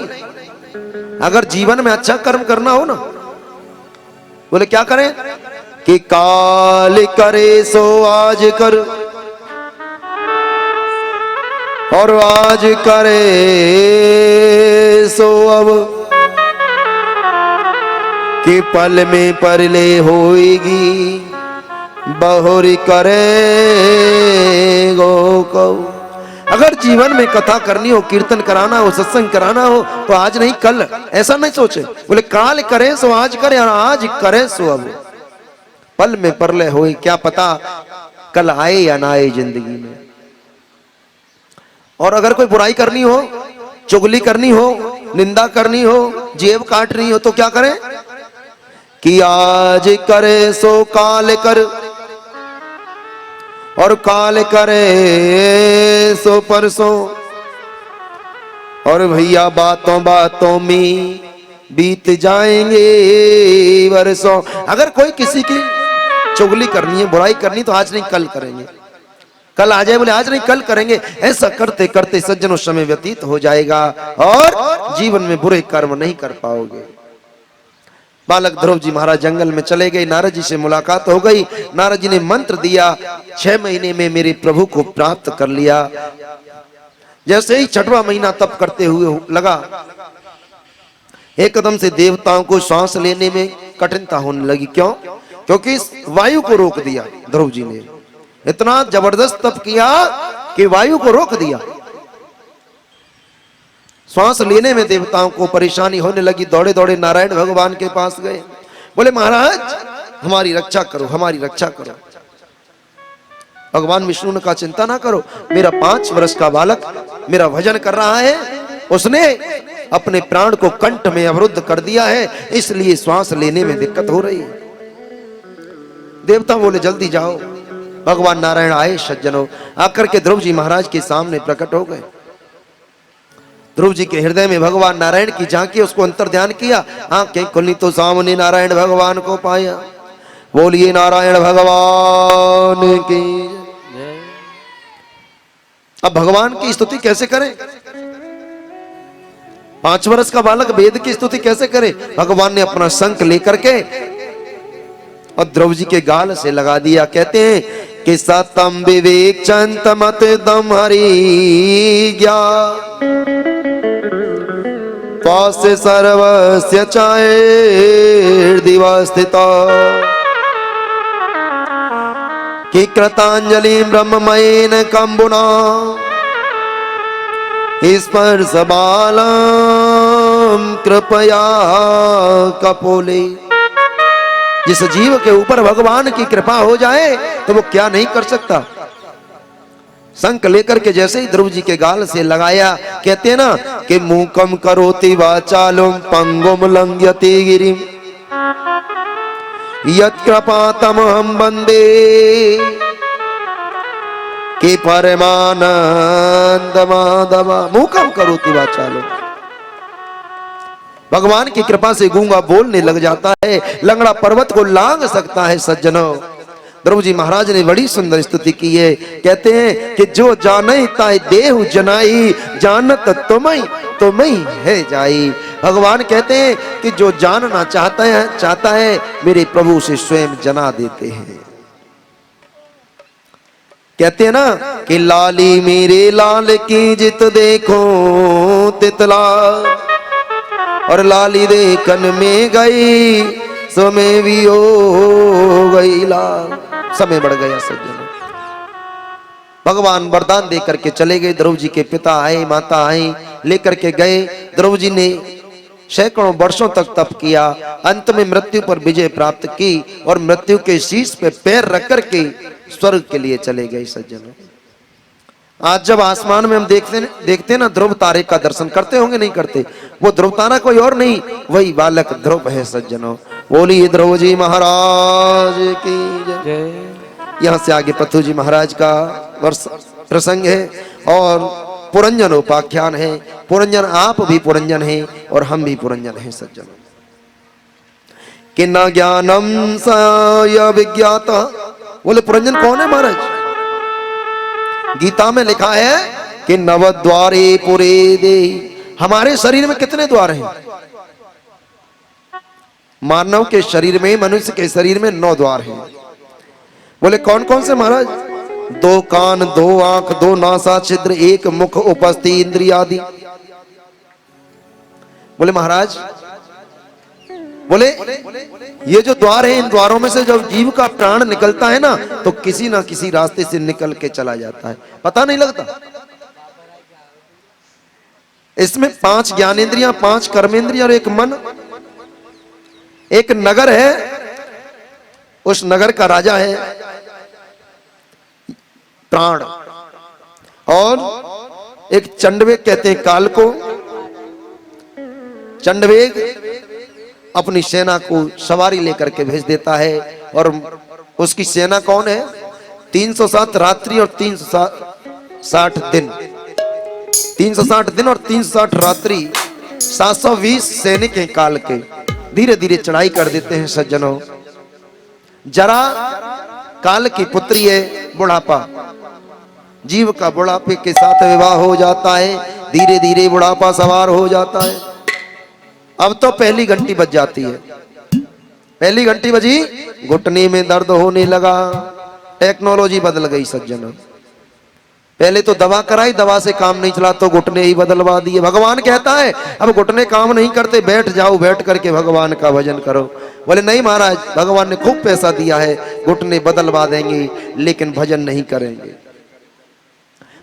अगर जीवन में अच्छा कर्म करना हो ना। बोले क्या करें? कि काल करे सो आज कर, और आज करे सो अब, कि पल में परले होएगी, बहुरी करे गो कऊ। अगर जीवन में कथा करनी हो, कीर्तन कराना हो, सत्संग कराना हो तो आज नहीं कल, ऐसा नहीं सोचे। बोले काल करे सो आज करे, और आज करे सो अब, पल में परले होए। क्या पता कल आए या ना आए जिंदगी में। और अगर कोई बुराई करनी हो, चुगली करनी हो, निंदा करनी हो, जेब काटनी हो तो क्या करें? कि आज करे सो काल कर, और काल करे सो परसों, और भैया बातों बातों में बीत जाएंगे वर्षों। अगर कोई किसी की चुगली करनी है, बुराई करनी तो आज नहीं कल करेंगे। कल आ जाए बोले आज नहीं कल करेंगे। ऐसा करते करते सज्जनों समय व्यतीत हो जाएगा और जीवन में बुरे कर्म नहीं कर पाओगे। बालक ध्रुव जी महाराज जंगल में चले गए। नारद जी से मुलाकात हो गई। नारद जी ने मंत्र दिया, 6 महीने में मेरे प्रभु को प्राप्त कर लिया। जैसे ही 6वां महीना तप करते हुए लगा, एकदम से देवताओं को सांस लेने में कठिनता होने लगी। क्यों? क्योंकि वायु को रोक दिया ध्रुव जी ने। इतना जबरदस्त तप किया कि वायु को रोक दिया। श्वास लेने में देवताओं को परेशानी होने लगी। दौड़े दौड़े नारायण भगवान के पास गए। बोले महाराज हमारी रक्षा करो, हमारी रक्षा करो। भगवान विष्णु ने कहा चिंता ना करो, मेरा 5 वर्ष का बालक मेरा भजन कर रहा है, उसने अपने प्राण को कंठ में अवरुद्ध कर दिया है, इसलिए श्वास लेने में दिक्कत हो रही है। देवता बोले जल्दी जाओ। भगवान नारायण आए सज्जनों, आकर के ध्रुव जी महाराज के सामने प्रकट हो गए। ध्रुव जी के हृदय में भगवान नारायण की झांकी, उसको अंतर ध्यान किया। आंखें खुली तो सामने नारायण भगवान को पाया। बोलिए नारायण भगवान की। अब भगवान की स्तुति कैसे करें? 5 वर्ष का बालक वेद की स्तुति कैसे करे? भगवान ने अपना शंख लेकर के और ध्रुव जी के गाल से लगा दिया। कहते हैं कि सतम विवेक चंत मत दम हरि ज्ञा, पास सर्वस्य चाहे दिवा स्थिता, कि कृतांजलि ब्रह्ममयेन कंबुना, स्पर्श बालम कृपया कपोले। जिस जीव के ऊपर भगवान की कृपा हो जाए तो वो क्या नहीं कर सकता। शंख लेकर के जैसे ही ध्रुव जी के गाल से लगाया, कहते हैं ना कि मूकम करोति वाचालम पंगुम लंघयते गिरिम यत् कृपातम हम वंदे कि परमानंद माधव। मूकम करोति वाचालम, भगवान की कृपा से गूंगा बोलने लग जाता है, लंगड़ा पर्वत को लांघ सकता है। सज्जनों, ध्रुव जी महाराज ने बड़ी सुंदर स्तुति की है। कहते हैं कि जो जाने ताय देहु जनाई, जानत तुमई है जाई। भगवान कहते हैं कि जो जानना चाहता है मेरे प्रभु से स्वयं जना देते हैं। कहते हैं ना कि लाली मेरे लाल की जित देखो तितला, और लाली देखन में गई समय भी हो गई लाल। समय बढ़ गया सज्जनों। भगवान वरदान दे करके चले गए। ध्रुव जी के पिता आए, माता आई, लेकर के गए। ध्रुव जी ने सैकड़ों वर्षों तक तप किया, अंत में मृत्यु पर विजय प्राप्त की और मृत्यु के शीश पे पैर रख करके स्वर्ग के लिए चले गए। सज्जनों, आज जब आसमान में हम देखते ना ध्रुव तारे का दर्शन करते होंगे, नहीं करते? वो ध्रुव तारा कोई और नहीं, वही बालक ध्रुव है। सज्जनों, बोलिए ध्रुव जी महाराज की जय। यहाँ से आगे पत्तू जी महाराज का प्रसंग है और पुरंजन उपाख्यान है। पुरंजन, आप भी पुरंजन हैं और हम भी पुरंजन हैं। सज्जनों, कि न ज्ञानम स विज्ञाता। बोले पुरंजन कौन है महाराज? गीता में लिखा है कि नवद्वारे पुरे दे। हमारे शरीर में कितने द्वार हैं? मानव के शरीर में, मनुष्य के शरीर में 9 द्वार हैं। बोले कौन कौन से महाराज? 2 कान, 2 आंख, 2 नासा छिद्र, 1 मुख, उपस्थि इंद्रिय आदि। बोले महाराज, बोले ये जो द्वार है, इन द्वारों में से जब जीव का प्राण निकलता है ना, तो किसी ना किसी रास्ते से निकल के चला जाता है, पता नहीं लगता। इसमें 5 ज्ञानेंद्रियां, 5 कर्मेंद्रियां और 1 मन। एक नगर है, उस नगर का राजा है प्राण, और एक चंडवेग कहते हैं काल को। चंडवेग अपनी सेना को सवारी लेकर के भेज देता है, और उसकी सेना कौन है? 307 रात्रि और 360 दिन। 360 दिन और 360 रात्रि, 720 सैनिक हैं काल के। धीरे धीरे चढ़ाई कर देते हैं। सज्जनों, जरा काल की पुत्री है, बुढ़ापा। जीव का बुढ़ापे के साथ विवाह हो जाता है, धीरे धीरे बुढ़ापा सवार हो जाता है। अब तो पहली घंटी बज जाती है। पहली घंटी बजी, घुटने में दर्द होने लगा। टेक्नोलॉजी बदल गई सज्जनों। पहले तो दवा कराई, दवा से काम नहीं चला तो घुटने ही बदलवा दिए। भगवान कहता है अब घुटने काम नहीं करते, बैठ जाओ, बैठ करके भगवान का भजन करो। बोले नहीं महाराज, भगवान ने खूब पैसा दिया है, घुटने बदलवा देंगे लेकिन भजन नहीं करेंगे।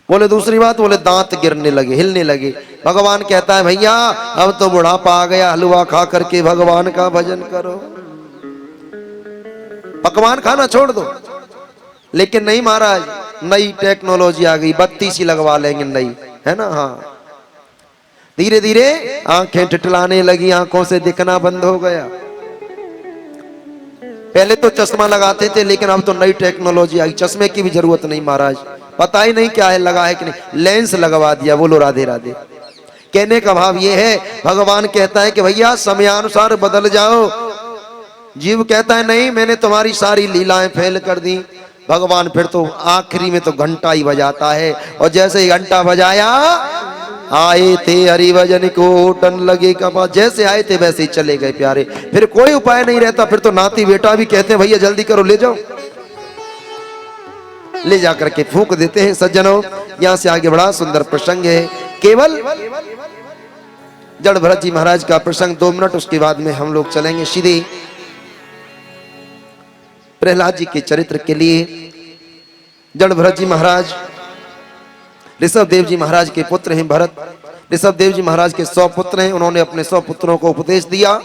बोले दूसरी बात, बोले दांत गिरने लगे, हिलने लगे। भगवान कहता है भैया अब तो बुढ़ापा आ गया, हलवा खा करके भगवान का भजन करो, पकवान खाना छोड़ दो। लेकिन नहीं महाराज, नई टेक्नोलॉजी आ गई, 32 ही लगवा लेंगे नई, है ना। हाँ, धीरे धीरे आंखें टिटलाने लगी, आंखों से दिखना बंद हो गया। पहले तो चश्मा लगाते थे, लेकिन अब तो नई टेक्नोलॉजी आई, चश्मे की भी जरूरत नहीं महाराज। पता ही नहीं क्या है लगा है कि नहीं, लेंस लगवा दिया। बोलो राधे राधे। कहने का भाव ये है, भगवान कहता है कि भैया समयानुसार बदल जाओ। जीव कहता है नहीं, मैंने तुम्हारी सारी लीलाएं फेल कर दी। भगवान फिर तो आखिरी में तो घंटा ही बजाता है, और जैसे ही घंटा बजाया, आए थे हरिभजन को टन लगे कपा। जैसे आए थे वैसे ही चले गए प्यारे। फिर कोई उपाय नहीं रहता। फिर तो नाती बेटा भी कहते हैं भैया जल्दी करो, ले जाओ, ले जाकर के फूंक देते हैं। सज्जनों, यहां से आगे बड़ा सुंदर प्रसंग है। केवल जड़ भरत जी महाराज का प्रसंग 2 मिनट, उसके बाद में हम लोग चलेंगे सीधे प्रहलाद जी के चरित्र के लिए। जड़ भरत जी महाराज ऋषभ देव जी महाराज के पुत्र हैं भरत। ऋषभ देव जी महाराज के 100 पुत्र हैं, उन्होंने अपने 100 पुत्रों को उपदेश दिया।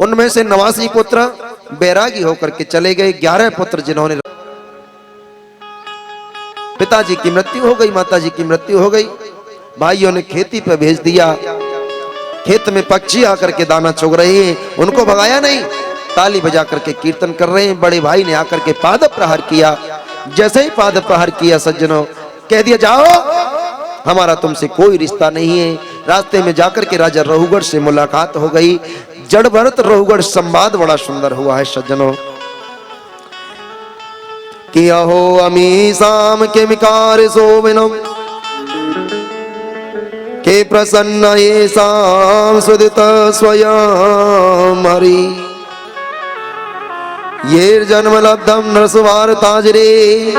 उनमें से 89 पुत्र बैरागी होकर के चले गए। 11 पुत्र जिन्होंने, पिताजी की मृत्यु हो गई, माताजी की मृत्यु हो गई, भाइयों ने खेती पे भेज दिया। खेत में पक्षी आकर के दाना चुग रहे हैं, उनको भगाया नहीं, ताली बजा करके कीर्तन कर रहे हैं। बड़े भाई ने आकर के पाद प्रहार किया। जैसे ही पाद प्रहार किया सज्जनों, कह दिया जाओ, हमारा तुमसे कोई रिश्ता नहीं है। रास्ते में जाकर के राजा रघुगढ़ से मुलाकात हो गई। जड़ भरत रघुगढ़ संवाद बड़ा सुंदर हुआ है सज्जनों। कि अहो अमी शाम के मिकार सोविनम के प्रसन्न ये शाम सुदित स्वयं हरि ये जन्म लब्धम नरसवार ताजरे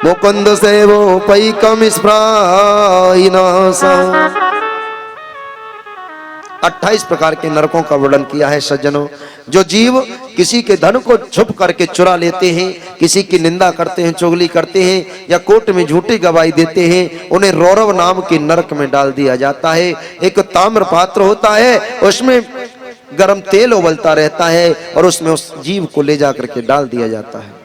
मुकुंद सेवो पैकम स्प्राइनासा। 28 प्रकार के नरकों का वर्णन किया है सज्जनों। जो जीव किसी के धन को छुप करके चुरा लेते हैं, किसी की निंदा करते हैं, चुगली करते हैं या कोर्ट में झूठी गवाही देते हैं, उन्हें रौरव नाम के नरक में डाल दिया जाता है। एक ताम्र पात्र होता है, उसमें गर्म तेल उबलता रहता है और उसमें उस जीव को ले जाकर के डाल दिया जाता है।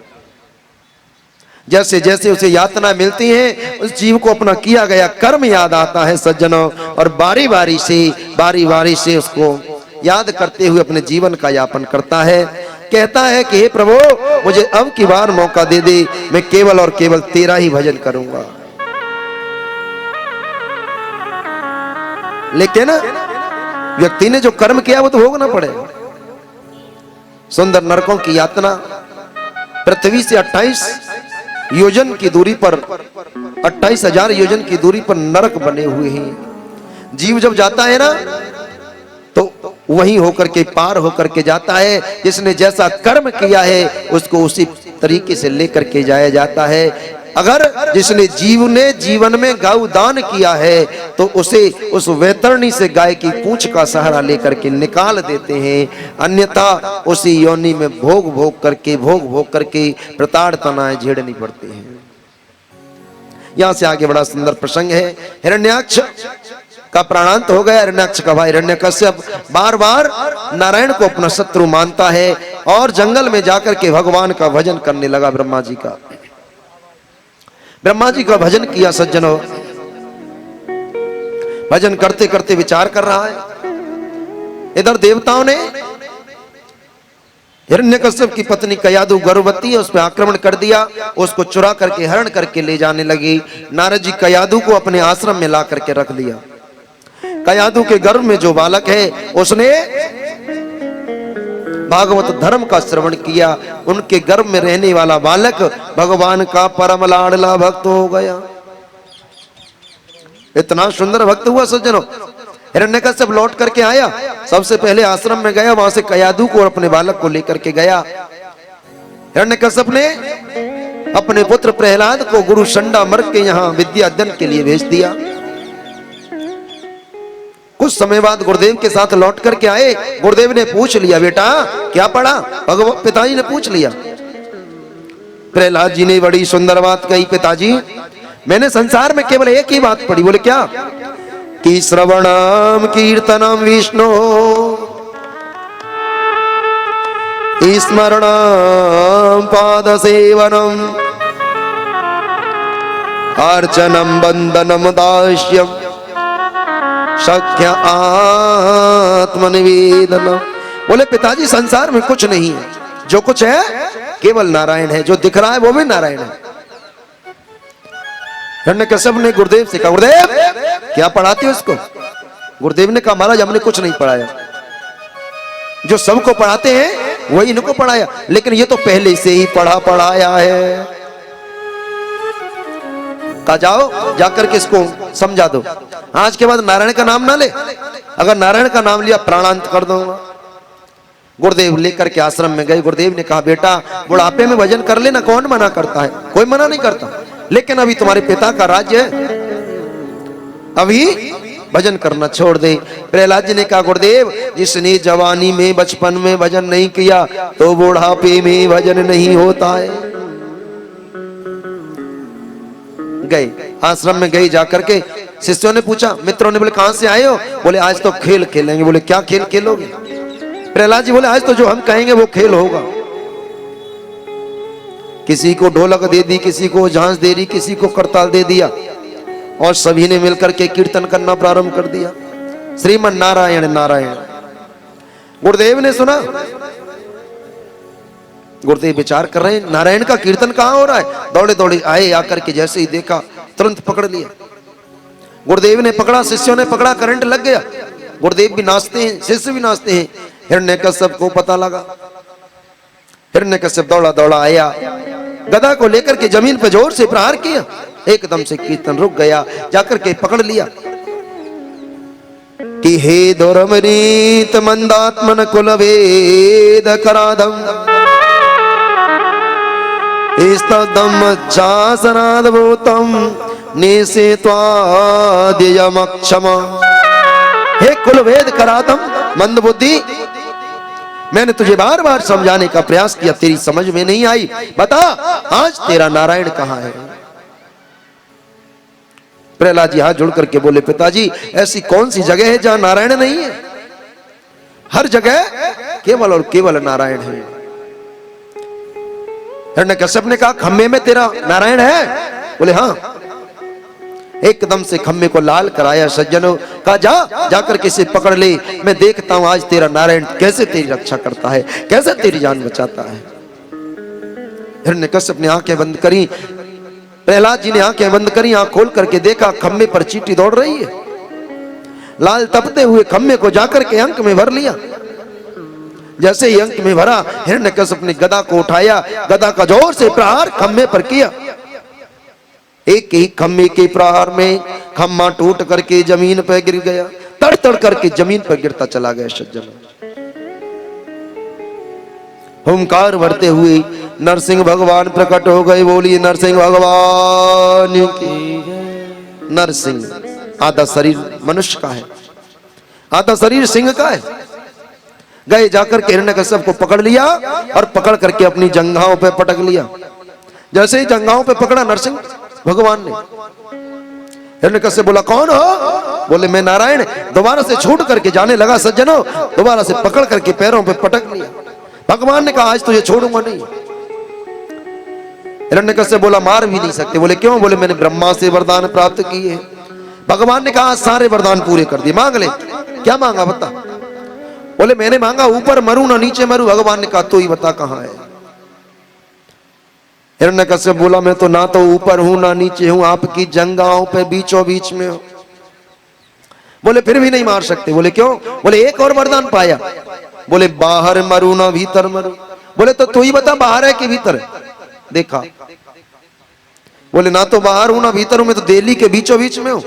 जैसे जैसे उसे यातना मिलती है, उस जीव को अपना किया गया कर्म याद आता है सज्जनों, और बारी बारी से उसको याद करते हुए अपने जीवन का यापन करता है। कहता है कि हे प्रभु, मुझे अब की बार मौका दे दे, मैं केवल और केवल तेरा ही भजन करूंगा। लेकिन व्यक्ति ने जो कर्म किया वो तो भोगना पड़ेगा। सुंदर नरकों की यातना, पृथ्वी से 28 योजन की दूरी पर, 28,000 योजन की दूरी पर नरक बने हुए हैं। जीव जब जाता है ना, तो वहीं होकर के पार होकर के जाता है। जिसने जैसा कर्म किया है उसको उसी तरीके से लेकर के जाया जाता है। अगर जिसने जीवन में गौ दान किया है तो उसे उस वैतरणी से गाय की पूंछ का सहारा लेकर के निकाल देते हैं, अन्यथा उसी योनि में भोग करके प्रताड़नाएं झेड़नी पड़ती हैं। यहां से आगे बड़ा सुंदर प्रसंग है। हिरण्याक्ष का प्राणांत हो गया। हिरण्याक्ष का भाई हिरण्यकश्यप बार बार नारायण को अपना शत्रु मानता है और जंगल में जाकर के भगवान का भजन करने लगा। ब्रह्मा जी का भजन किया सज्जनों। भजन करते करते विचार कर रहा है। इधर देवताओं ने हिरण्यकश्यप की पत्नी कयादु गर्भवती है, उस पर आक्रमण कर दिया, उसको चुरा करके हरण करके ले जाने लगी। नारद जी कयादु को अपने आश्रम में ला करके रख दिया। कयादु के गर्भ में जो बालक है उसने भागवत धर्म का श्रवण किया। उनके गर्भ में रहने वाला बालक भगवान का परम लाडला भक्त हो गया। इतना सुंदर भक्त हुआ सज्जनों। हिरण्यकश्यप लौट करके आया, सबसे पहले आश्रम में गया, वहां से कयादु को और अपने बालक को लेकर के गया। हिरण्यकश्यप ने अपने पुत्र प्रहलाद को गुरु शंडा मर्ग के यहाँ विद्या अध्ययन के लिए भेज दिया। कुछ समय बाद गुरुदेव के साथ लौट करके आए। गुरुदेव ने पूछ लिया, बेटा क्या पढ़ा? पिताजी ने पूछ लिया। प्रहलाद जी ने बड़ी सुंदर बात कही, पिताजी मैंने संसार में केवल एक ही बात पढ़ी। बोले क्या? कि श्रवणम कीर्तनम विष्णु स्मरणम पाद सेवनम अर्चनम बंदनम दास्यम सख्य आत्मनिवेदन। बोले पिताजी संसार में कुछ नहीं है, जो कुछ है केवल नारायण है, जो दिख रहा है वो भी नारायण है। हिरण्यकश्यप ने गुरुदेव से कहा, गुरुदेव क्या पढ़ाते हो इसको? गुरुदेव ने कहा, महाराज हमने कुछ नहीं पढ़ाया, जो सबको पढ़ाते हैं वही इनको पढ़ाया, लेकिन ये तो पहले से ही पढ़ाया है। कहा जाओ जाकर के इसको समझा दो, आज के बाद नारायण का नाम ना ले, अगर नारायण का नाम लिया प्राणांत कर दूंगा। गुरुदेव लेकर के आश्रम में गए। गुरुदेव ने कहा, बेटा बुढ़ापे में भजन कर लेना, कौन मना करता है? कोई मना नहीं करता, लेकिन अभी तुम्हारे पिता का राज्य है, अभी भजन करना छोड़ दे। प्रहलाद जी ने कहा, गुरुदेव जिसने जवानी में बचपन में भजन नहीं किया तो बुढ़ापे में भजन नहीं होता है। गए, आश्रम में गए, जाकर के शिष्यों ने पूछा, मित्रों ने बोले कहां से आए हो? बोले आज तो खेल खेलेंगे। बोले क्या खेल खेलोगे? प्रहलाद जी बोले आज तो जो हम कहेंगे वो खेल होगा। किसी को ढोलक दे दी, किसी को झांझ दे दी, किसी को करताल दे दिया और सभी ने मिलकर के कीर्तन करना प्रारंभ कर दिया, श्रीमन नारायण नारायण। गुरुदेव ने सुना, गुरुदेव विचार कर रहे हैं नारायण का कीर्तन कहां हो रहा है। दौड़े दौड़े आए, आकर के जैसे ही देखा तुरंत पकड़ लिया। गुरुदेव ने पकड़ा, शिष्यों ने पकड़ा, करंट लग गया। गुरुदेव भी नाचते हैं, शिष्य भी नाचते हैं। हिरण्यकश्यप को पता लगा, हिरण्यकश्यप दौड़ा दौड़ा आया, गदा को लेकर के जमीन पर जोर से प्रहार किया। एकदम से कीर्तन रुक गया, जाकर के पकड़ लिया कि हे दुर्मरीत मंदात्मन कुल वेद कराधम स्तब्धम चासनादभूतम निषेत्वाद्यमक्षम। हे कुल वेद कराधम मंद बुद्धि, मैंने तुझे बार बार समझाने का प्रयास किया, तेरी समझ में नहीं आई। बता आज तेरा नारायण कहां है? प्रहलाद जी हाथ जोड़ करके बोले, पिताजी ऐसी कौन सी जगह है जहां नारायण नहीं है? हर जगह केवल और केवल नारायण है। हिरण्यकश्यप ने कहा खम्भे में तेरा नारायण है? बोले हाँ। एकदम से खम्भे को लाल कराया, सज्जनों कहा जाकर के इसे पकड़ ले, मैं देखता हूं आज तेरा नारायण कैसे तेरी रक्षा करता है, कैसे तेरी जान बचाता है। हिरण्यकश्यप ने आंखें बंद करी, प्रहलाद जी ने आंखें बंद करी, आंख खोल करके देखा खम्भे पर चींटी दौड़ रही है। लाल तपते हुए खम्भे को जाकर के अंक में भर लिया। जैसे ही अंक में भरा, हिरण्यकश्यप ने गदा को उठाया, गदा का जोर से प्रहार खम्भे पर किया। एक ही खम्भे के प्रहार में खम्भा टूट करके जमीन पर गिर गया, तड़ तड़ करके जमीन पर गिरता चला गया। सज्जन हुंकार भरते हुए नरसिंह भगवान प्रकट हो गए। बोलिए नरसिंह भगवान की। नरसिंह आधा शरीर मनुष्य का है, आधा शरीर सिंह का है। गए जाकर के हिरण्यकश्यप को पकड़ लिया और पकड़ करके अपनी जंघाओं पे पटक लिया। जैसे ही जंघाओं पे पकड़ा नरसिंह भगवान ने, हिरण्यकश्यप बोला कौन हो? बोले मैं नारायण। दोबारा से छूट करके जाने लगा। सज्जनों दोबारा से पकड़ करके पैरों पे पटक लिया। भगवान ने कहा आज तुझे छोड़ूंगा नहीं। हिरण्यकश्यप बोला मार भी नहीं सकते। बोले क्यों? बोले मैंने ब्रह्मा से वरदान प्राप्त किए हैं। भगवान ने कहा सारे वरदान पूरे कर दिए, मांग ले। क्या मांगा बता? बोले मैंने मांगा ऊपर मरूं ना नीचे मरूं। भगवान ने कहा तू ही बता कहां है। हिरण्यकश्यप बोला मैं तो ना तो ऊपर हूं ना नीचे हूं, आपकी जंघाओं पे बीचों बीच में हूं। बोले फिर भी नहीं मार सकते। बोले क्यों? बोले एक और वरदान पाया। बोले बाहर मरूं ना भीतर मरूं। बोले तो तू ही बता बाहर है कि भीतर है? देखा, बोले ना तो बाहर हूं ना भीतर हूं, मैं तो दिल्ली के बीचों बीच में हूं।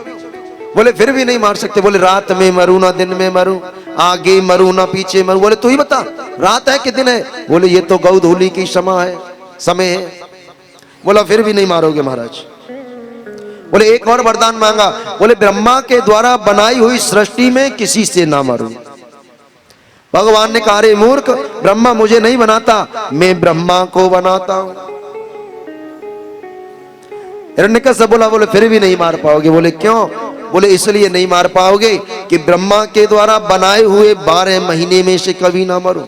बोले फिर भी नहीं मार सकते। बोले रात में मरूं ना दिन में मरूं, आगे मरूं ना पीछे मरूं। बोले तू ही बता रात है कि दिन है? बोले ये तो गौधूली की समय है। बोला फिर भी नहीं मारोगे महाराज। बोले एक और वरदान मांगा। बोले ब्रह्मा के द्वारा बनाई हुई सृष्टि में किसी से ना मारूं। भगवान ने कहा रे मूर्ख, ब्रह्मा मुझे नहीं बनाता, मैं ब्रह्मा को बनाता हूं। हिरण्यकश्यप बोला बोले फिर भी नहीं मार पाओगे। बोले क्यों? बोले इसलिए नहीं मार पाओगे कि ब्रह्मा के द्वारा बनाए हुए 12 महीने में से कभी ना मरूं।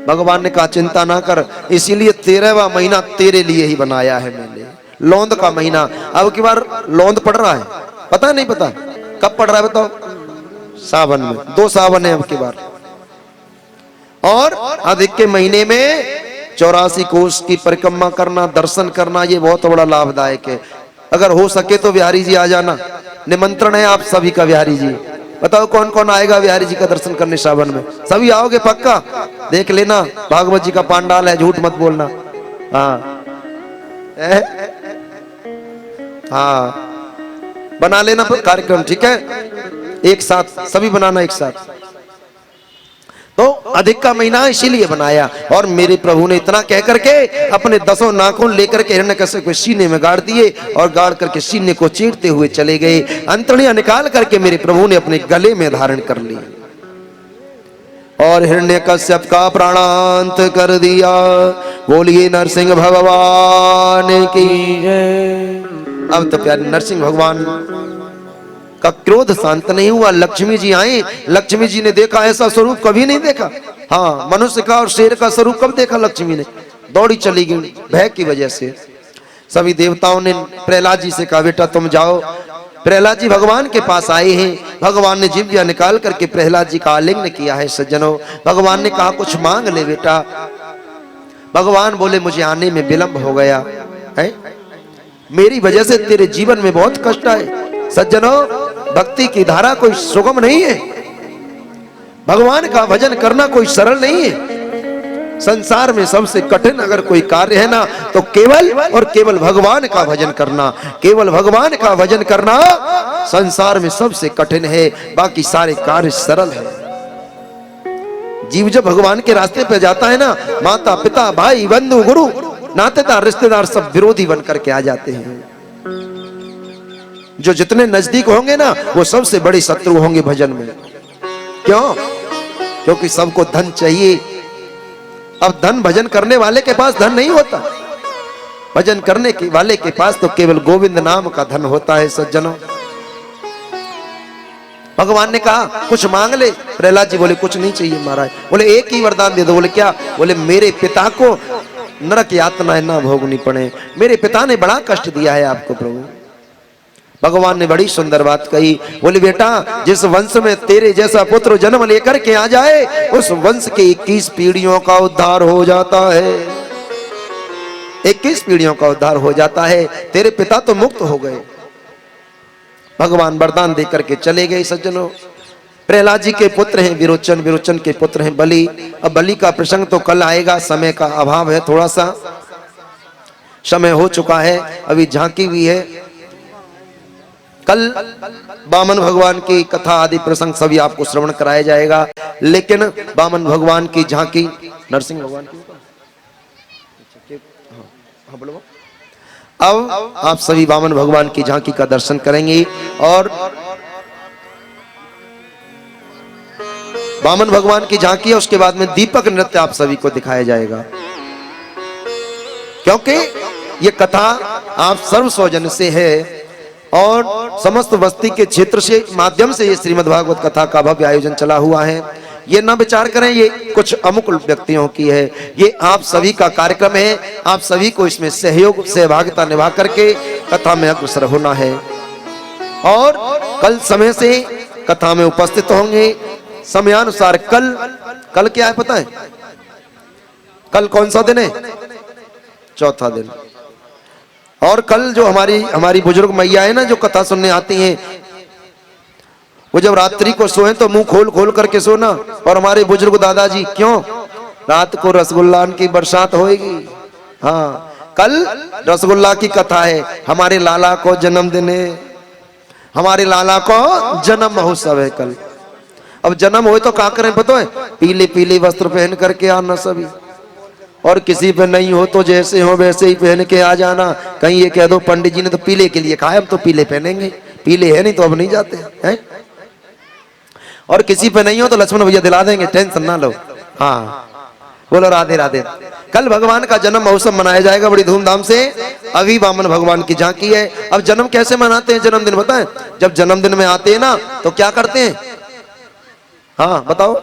भगवान ने कहा चिंता ना कर, इसीलिए 13वां महीना तेरे लिए ही बनाया है मैंने, लौंद का महीना। अब की बार लौंद पड़ रहा है, पता नहीं पता कब पड़ रहा है बताओ? सावन में। 2 सावन है अब की बार। और अधिक के महीने में 84 कोष की परिक्रमा करना, दर्शन करना, ये बहुत बड़ा लाभदायक है। अगर हो सके तो बिहारी जी आ जाना, निमंत्रण है आप सभी का। बिहारी जी बताओ कौन कौन आएगा बिहारी जी का दर्शन करने सावन में? सभी आओगे पक्का? देख लेना भागवत जी का पांडाल है, झूठ मत बोलना। हाँ हाँ बना लेना कार्यक्रम, ठीक है? एक साथ सभी बनाना एक साथ। तो अधिक का महीना इसीलिए बनाया। और मेरे प्रभु ने इतना कह करके अपने 10 नाखून लेकर के हिरण्यकश्यप को सीने में गाड़ दिए और गाड़ करके सीने को चीरते हुए चले गए। अंतड़ियां निकाल करके मेरे प्रभु ने अपने गले में धारण कर ली और हिरण्यकश्यप का प्राणांत कर दिया। बोलिए नरसिंह भगवान की। अब तो प्यारे नरसिंह भगवान का क्रोध शांत नहीं हुआ। लक्ष्मी जी आई, लक्ष्मी जी ने देखा ऐसा स्वरूप कभी नहीं देखा। हाँ, मनुष्य का और शेर का स्वरूप कब देखा लक्ष्मी ने? दौड़ी चली गई भय की वजह से। सभी देवताओं ने प्रहलाद जी से कहा बेटा तुम जाओ। प्रहलाद जी भगवान के पास आए हैं। भगवान ने जिभ्या निकाल करके प्रहलाद जी का आलिंगन किया है। सज्जनों, भगवान ने कहा कुछ मांग ले बेटा। भगवान बोले मुझे आने में विलंब हो गया है, मेरी वजह से तेरे जीवन में बहुत कष्ट आए। सज्जनों, भक्ति की धारा कोई सुगम नहीं है। भगवान का भजन करना कोई सरल नहीं है। संसार में सबसे कठिन अगर कोई कार्य है ना तो केवल और केवल भगवान का भजन करना। केवल भगवान का भजन करना संसार में सबसे कठिन है, बाकी सारे कार्य सरल है। जीव जब भगवान के रास्ते पे जाता है ना, माता पिता भाई बंधु गुरु नातेदार रिश्तेदार सब विरोधी बन करके आ जाते हैं। जो जितने नजदीक होंगे ना वो सबसे बड़े शत्रु होंगे भजन में। क्यों? क्योंकि सबको धन चाहिए। अब धन भजन करने वाले के पास धन नहीं होता। भजन करने के वाले के पास तो केवल गोविंद नाम का धन होता है। सज्जनों, भगवान ने कहा कुछ मांग ले। प्रहलाद जी बोले कुछ नहीं चाहिए महाराज। बोले एक ही वरदान दे दो। बोले क्या? बोले मेरे पिता को नरक यातनाएं ना भोगनी पड़े। मेरे पिता ने बड़ा कष्ट दिया है आपको प्रभु। भगवान ने बड़ी सुंदर बात कही। बोले बेटा जिस वंश में तेरे जैसा पुत्र जन्म लेकर के आ जाए उस वंश के 21 पीढ़ियों का उद्धार हो जाता है। 21 पीढ़ियों का उद्धार हो जाता है। तेरे पिता तो मुक्त हो गए। भगवान वरदान देकर के चले गए। सज्जनों, प्रहलाद जी के पुत्र हैं विरोचन, विरोचन के पुत्र हैं बलि। अब बलि का प्रसंग तो कल आएगा, समय का अभाव है, थोड़ा सा समय हो चुका है। अभी झांकी भी है। कल वामन भगवान की कथा आदि प्रसंग सभी आपको श्रवण कराया जाएगा। लेकिन वामन भगवान की झांकी, नरसिंह भगवान की हाँ बोलो। अब आप सभी वामन भगवान की झांकी का दर्शन करेंगे और वामन भगवान की झांकी है। उसके बाद में दीपक नृत्य आप सभी को दिखाया जाएगा। क्योंकि ये कथा आप सर्व सौजन्य से है और समस्त बस्ती के क्षेत्र से माध्यम से ये श्रीमद् भागवत कथा का भव्य आयोजन चला हुआ है। ये ना विचार करें ये कुछ अमुक व्यक्तियों की है, ये आप सभी का कार्यक्रम है। आप सभी को इसमें सहयोग सहभागिता निभा करके कथा में अग्रसर होना है। और कल समय से कथा में उपस्थित होंगे समयानुसार। कल क्या है पता है? कल कौन सा दिन है? चौथा दिन। और कल जो हमारी बुजुर्ग मैया है ना जो कथा सुनने आती हैं, वो जब रात्रि को सोए तो मुंह खोल खोल करके सोना। और हमारे बुजुर्ग दादाजी क्यों? रात को रसगुल्ला की बरसात होएगी। हाँ, कल रसगुल्ला की कथा है। हमारे लाला को जन्मदिन है, हमारे लाला को जन्म महोत्सव है कल। अब जन्म हो तो क्या करें पता है? पीले पीले वस्त्र पहन करके आना सभी। और किसी पे नहीं हो तो जैसे हो वैसे ही पहन के आ जाना। कहीं ये कह दो पंडित जी ने तो पीले के लिए कहा है, हम तो पीले पहनेंगे। पीले है नहीं तो अब नहीं जाते हैं। और किसी पे नहीं हो तो लक्ष्मण भैया दिला देंगे, टेंशन ना लो। हाँ बोलो राधे राधे। कल भगवान का जन्म महोत्सव मनाया जाएगा बड़ी धूमधाम से। अभी वामन भगवान की झांकी है। अब जन्म कैसे मनाते हैं? जन्मदिन बताएं। जब जन्मदिन में आते हैं ना तो क्या करते हैं? हाँ बताओ।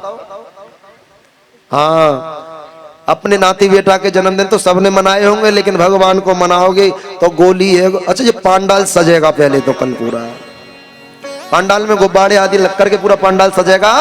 हाँ, अपने नाती बेटा के जन्मदिन तो सबने मनाए होंगे, लेकिन भगवान को मनाओगे तो गोली है। अच्छा, ये पांडाल सजेगा पहले तो कल पूरा। पांडाल में गुब्बारे आदि लग करके पूरा पांडाल सजेगा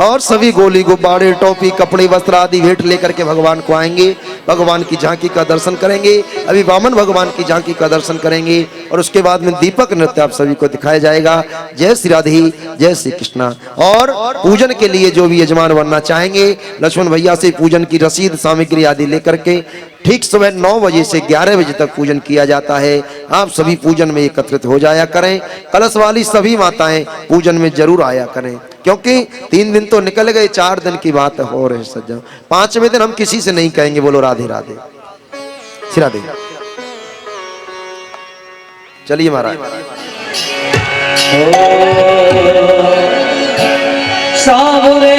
और सभी गोली गुब्बारे टोपी कपड़े वस्त्र आदि भेंट लेकर के भगवान को आएंगे। भगवान की झांकी का दर्शन करेंगे। अभी वामन भगवान की झांकी का दर्शन करेंगे और उसके बाद में दीपक नृत्य आप सभी को दिखाया जाएगा। जय श्री राधे, जय श्री कृष्णा। और पूजन के लिए जो भी यजमान बनना चाहेंगे लक्ष्मण भैया से पूजन की रसीद सामग्री आदि लेकर के ठीक सुबह 9 बजे से 11 बजे तक पूजन किया जाता है। आप सभी पूजन में एकत्रित हो जाया करें। कलश वाली सभी माताएं पूजन में जरूर आया करें, क्योंकि 3 दिन तो निकल गए, 4 दिन की बात हो रही है सज्जन। 5वें दिन हम किसी से नहीं कहेंगे। बोलो राधे राधे, श्री राधे। चलिए महाराज। सावरे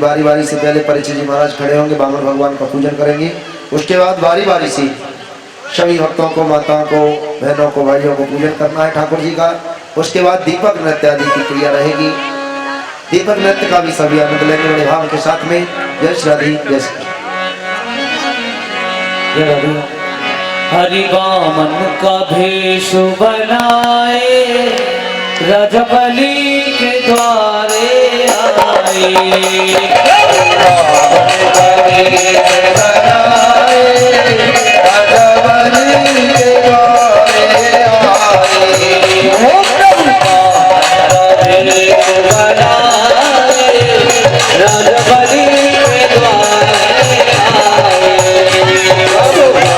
बारी बारी से पहले परिचय जी महाराज खड़े होंगे, बामन भगवान का पूजन करेंगे। उसके बाद बारी बारी से सभी भक्तों को, माताओं को, बहनों को, भाइयों को पूजन करना है ठाकुर जी का। उसके बाद दीपक नृत्य आदि की क्रिया रहेगी। दीपक नृत्य का भी सभी आनंद लेंगे बड़े भाव के साथ में। जय श्री राधे, जय श्री हरि वामन का भेष बनाए, रजबली के द्वारे आए। वामन का भेष बनाए, रजबली के द्वारे आए। वामन का भेष बनाए, रजबली के द्वारे आए।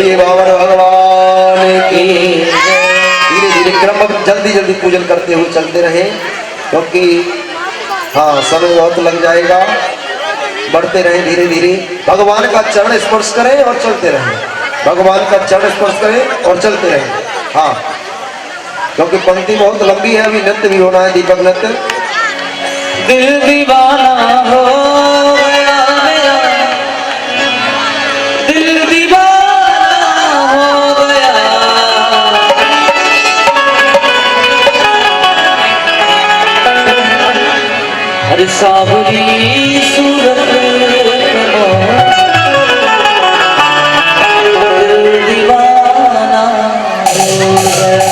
बोलिए बाबर भगवान की। धीरे धीरे क्रम जल्दी जल्दी पूजन करते हुए चलते रहे, क्योंकि हाँ समय बहुत लग जाएगा। बढ़ते रहे धीरे धीरे, भगवान का चरण स्पर्श करें और चलते रहें, भगवान का चरण स्पर्श करें और चलते रहें। हाँ, क्योंकि पंक्ति बहुत लंबी है, अभी नृत्य भी होना है, दीपक नृत्य। दिल दीवाना हो गया मेरा, दिल दीवाना हो गया, हर सावरी सूरत दिल दीवाना हो गया।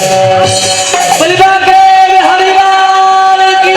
बलिदान के हरिलाल की।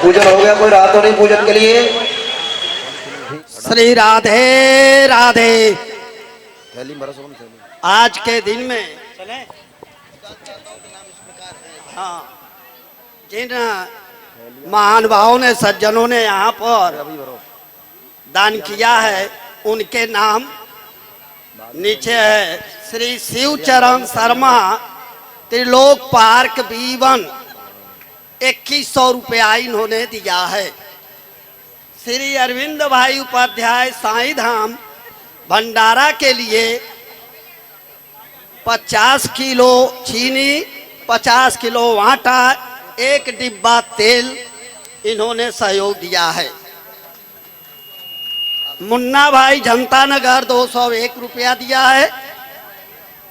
पूजन हो गया, कोई रहा तो नहीं पूजन के लिए? श्री राधे राधे। आज के दिन में हाँ, जिन महानुभावों ने, सज्जनों ने यहाँ पर दान किया है, उनके नाम नीचे है। श्री शिवचरण शर्मा, त्रिलोक पार्क B1, 2100 रुपया इन्होंने दिया है। श्री अरविंद भाई उपाध्याय, साईं धाम भंडारा के लिए 50 किलो चीनी, 50 किलो आटा, 1 डिब्बा तेल इन्होंने सहयोग दिया है। मुन्ना भाई जनता नगर 201 रुपया दिया है,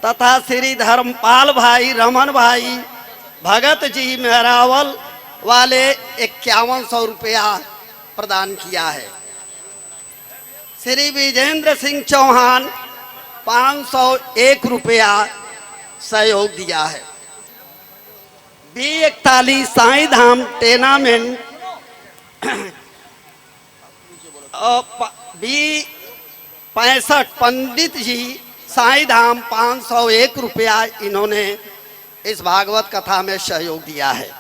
तथा श्री धर्मपाल भाई, रमन भाई, भगत जी मेहरावल वाले 5100 रुपया प्रदान किया है। श्री विजेंद्र सिंह चौहान 501 रुपया सहयोग दिया है। B41 साईं धाम टेनामेंट B65 पंडित जी साईं धाम 501 रुपया इन्होंने इस भागवत कथा में सहयोग दिया है।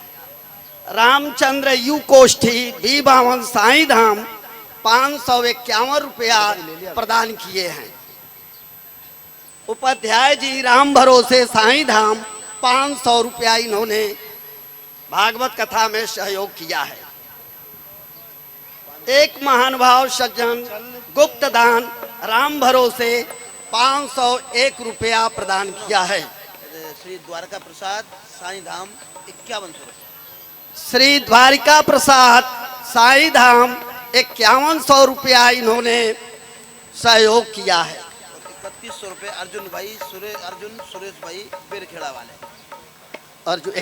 रामचंद्र यू कोष्ठी B52 साईं धाम 551 रुपया प्रदान किए हैं। उपाध्याय जी राम भरोसे साईं धाम 500 रुपया इन्होंने भागवत कथा में सहयोग किया है। एक महानुभाव सज्जन गुप्त दान राम भरोसे 501 रुपया प्रदान किया है। श्री द्वारका प्रसाद साईं धाम 5100 रुपये। श्री द्वारिका प्रसाद साईं धाम 5100 रुपया इन्होंने सहयोग किया है। 3100 रुपये अर्जुन भाई सुरेश भाई बेरखेड़ा वाले। अर्जुन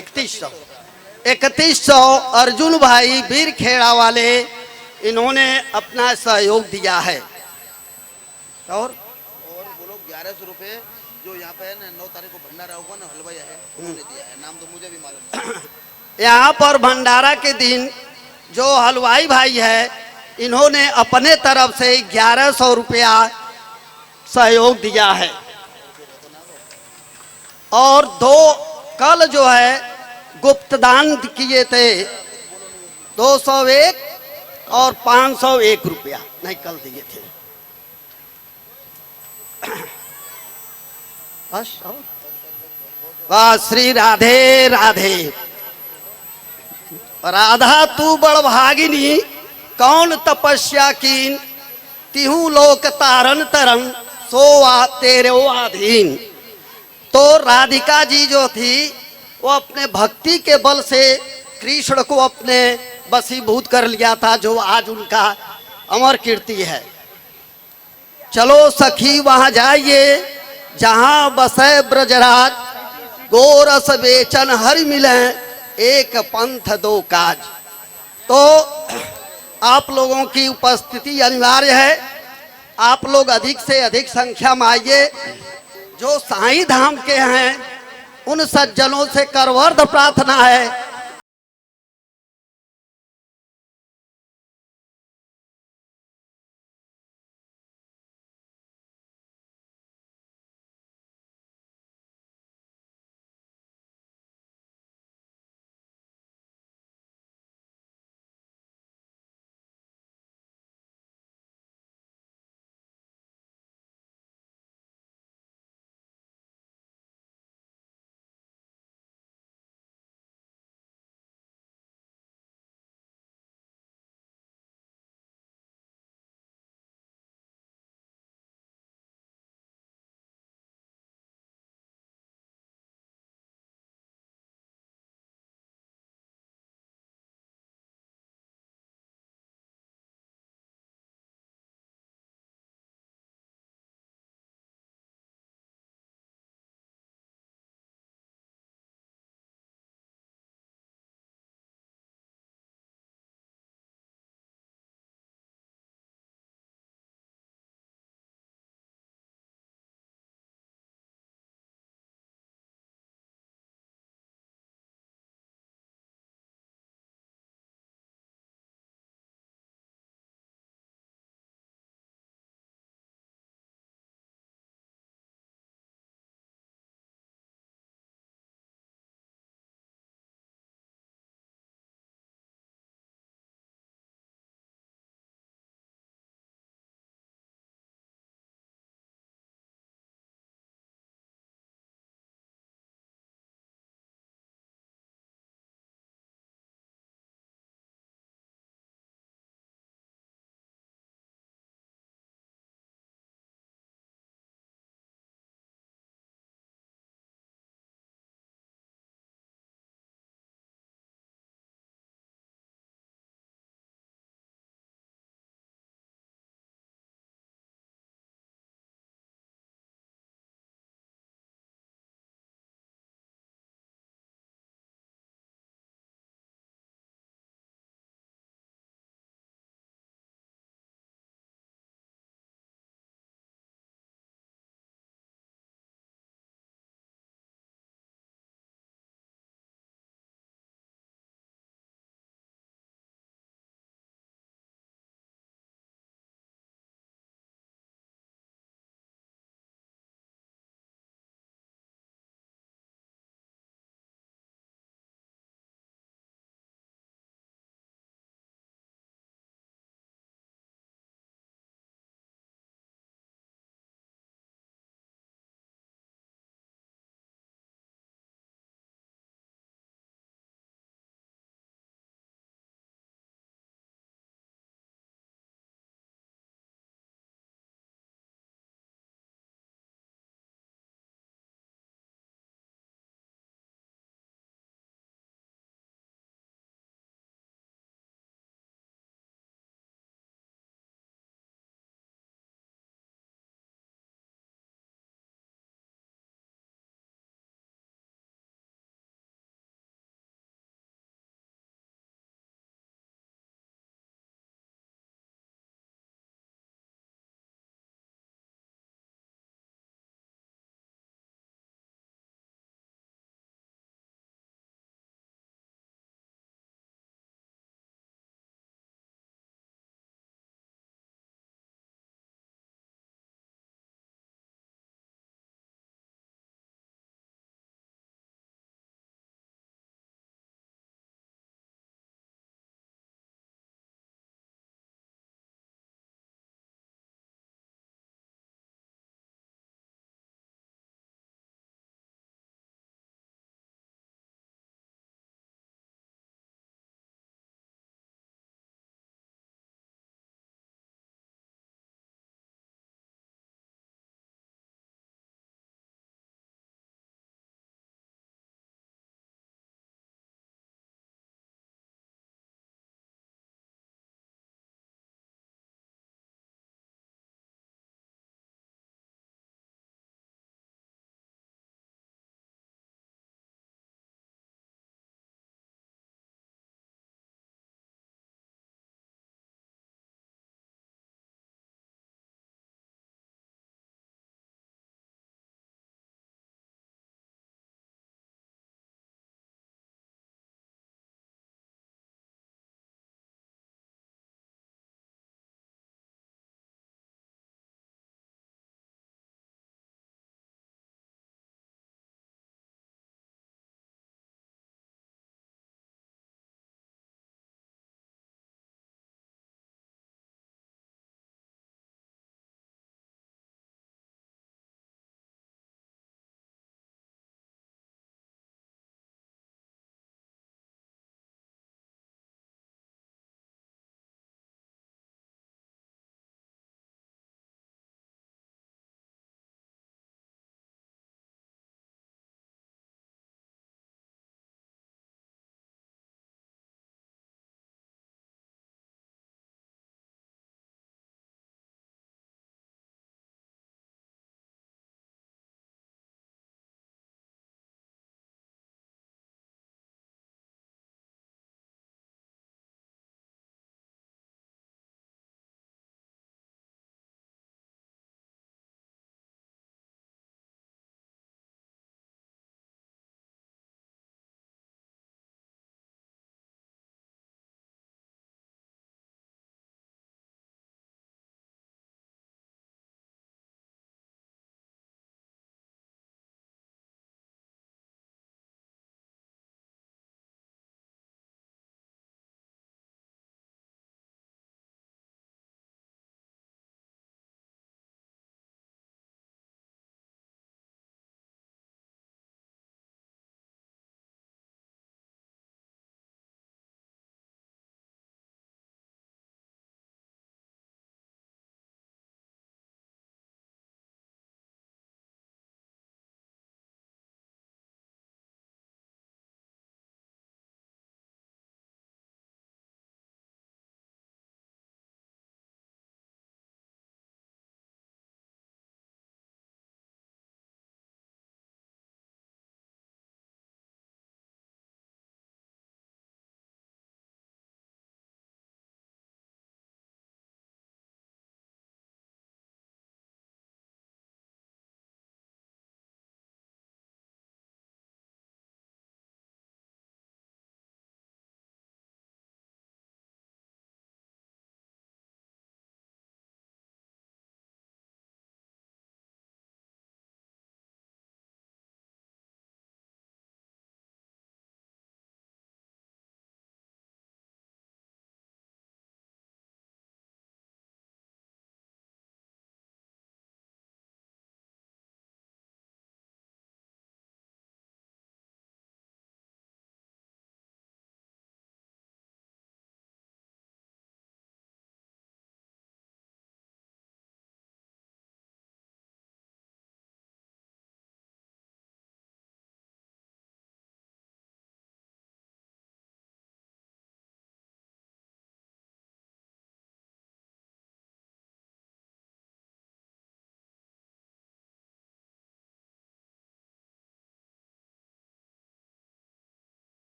3100 अर्जुन भाई बीरखेड़ा वाले इन्होंने अपना सहयोग दिया है। और वो लोग 1100 रुपये जो यहाँ पे है ना 9 तारीख को भंडारा होगा ना, हलवाई है उन्होंने दिया है। नाम तो मुझे भी मालूम नहीं। यहाँ पर भंडारा के दिन जो हलवाई भाई है, इन्होंने अपने तरफ से 1100 रुपया सहयोग दिया है। और कल जो है गुप्तदान किए थे 201 और 501 रुपया, नहीं कल दिए थे। बस श्री राधे राधे। राधा तू बड़ भागिनी, कौन तपस्या कीन, तिहु लोक तारन तरन, सोवा तेरे अधीन। तो राधिका जी जो थी वो अपने भक्ति के बल से कृष्ण को अपने वशीभूत कर लिया था, जो आज उनका अमर कीर्ति है। चलो सखी वहां जाइए जहां बसे ब्रजराज, गोरस बेचन हरि मिले, एक पंथ 2 काज। तो आप लोगों की उपस्थिति अनिवार्य है। आप लोग अधिक से अधिक संख्या में आइए। जो साईं धाम के हैं उन सज्जनों से करवर्ध प्रार्थना है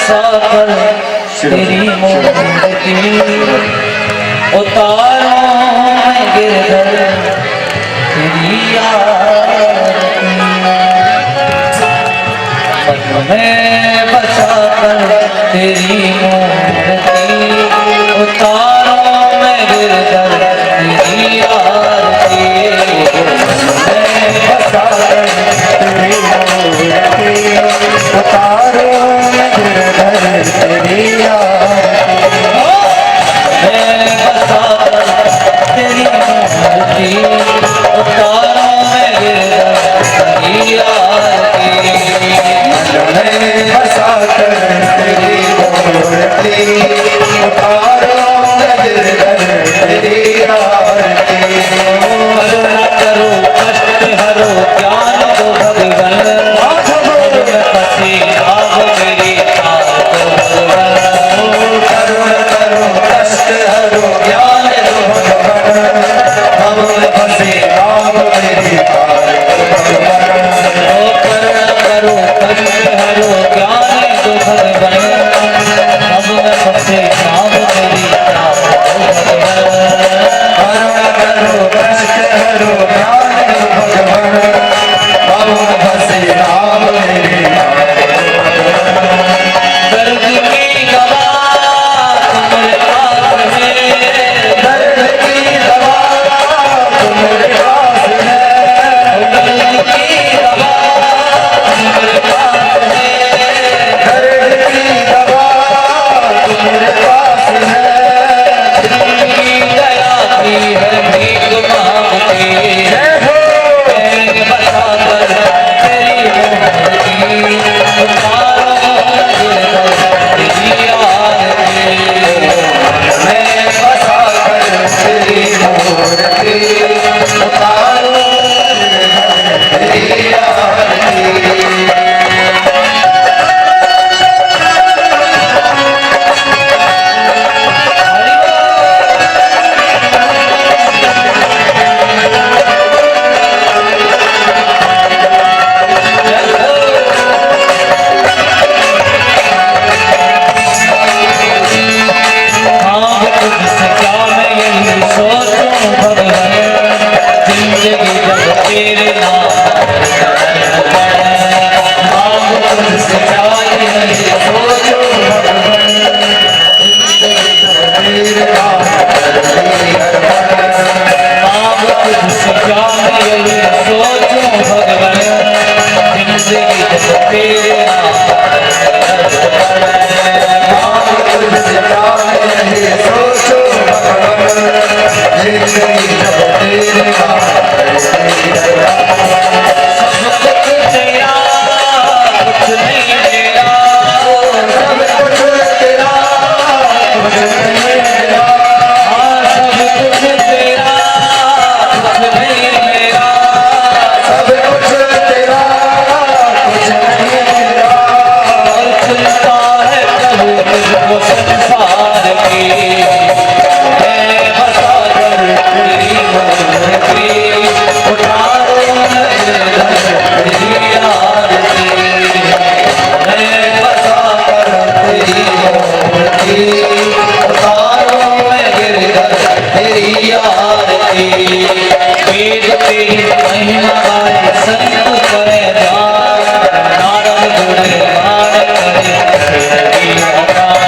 बसाकर तेरी मूर्ति उतारो मैं गिरधर तेरी आरती। मन में बसाकर तेरी मूर्ति उतारो मैं गिरधर तेरी आरती। उतारो मैं गिरधर तेरी आरती। मैं बसाकर तेरी मूर्ति उतारो मैं गिरधर तेरी आरती। मैं बसाकर तेरी मूर्ति उतारो मैं गिरधर तेरी आरती। करुणा करो कष्ट हरो ज्ञान दो भगवन मैं फंसी आग मेरी तार दो भगवन। करुणा करो कष्ट हरो ज्ञान दो भगवन हम में फंसे आग मेरी तार दो भगवन। करुणा करो कष्ट हरो ज्ञान दो भगवन अब मैं फंसे आग मेरी तार दो भगवन। करुणा करो कष्ट हरो ज्ञान दो भगवन हम में फंसे आग मेरी तार दो भगवन। दर्द की दवा तुम्हारे पास है। दर्द की दवा तुम्हारे पास है। दर्द की दवा तुम्हारे पास है। दर्द की दवा तुम्हारे पास है। जिंदगी दया की है भीख मांगती। जय हो मैं बसाकर तेरी मूर्ति उतारो गिरधर तेरी आरती। मैं बसाकर तेरी मूर्ति उतारो तेरी आरती। हाँ तुझसे क्या मैं यही सोचूं भगवान जिंदगी जब तेरे नाम तुझसे क्या यही सोचो भगवन तेरे नाम करती हर नाम तुझसे क्या मैं यही सोचूं भगवान जिंदगी जब तेरे नाम तुझसे क्या यही सोचो भगवन जिंदगी जब तेरे नाम करती हर सब कुछ तेरा कुछ नहीं मेरा। सब कुछ तेरा कुछ नहीं मेरा। हाँ सब कुछ तेरा कुछ नहीं मेरा। सब कुछ तेरा कुछ नहीं मेरा। और सुनता है प्रभु तुझको संसार की। मैं बसाकर तेरी मूर्ति उतारो मैं गिरधर तेरी आरती। मैं बसाकर तेरी मूर्ति उतारो मैं गिरधर तेरी आरती। वेद तेरी महिमा गाए संत करे ध्यान नारद गुणे गान करे तेरी अवतार।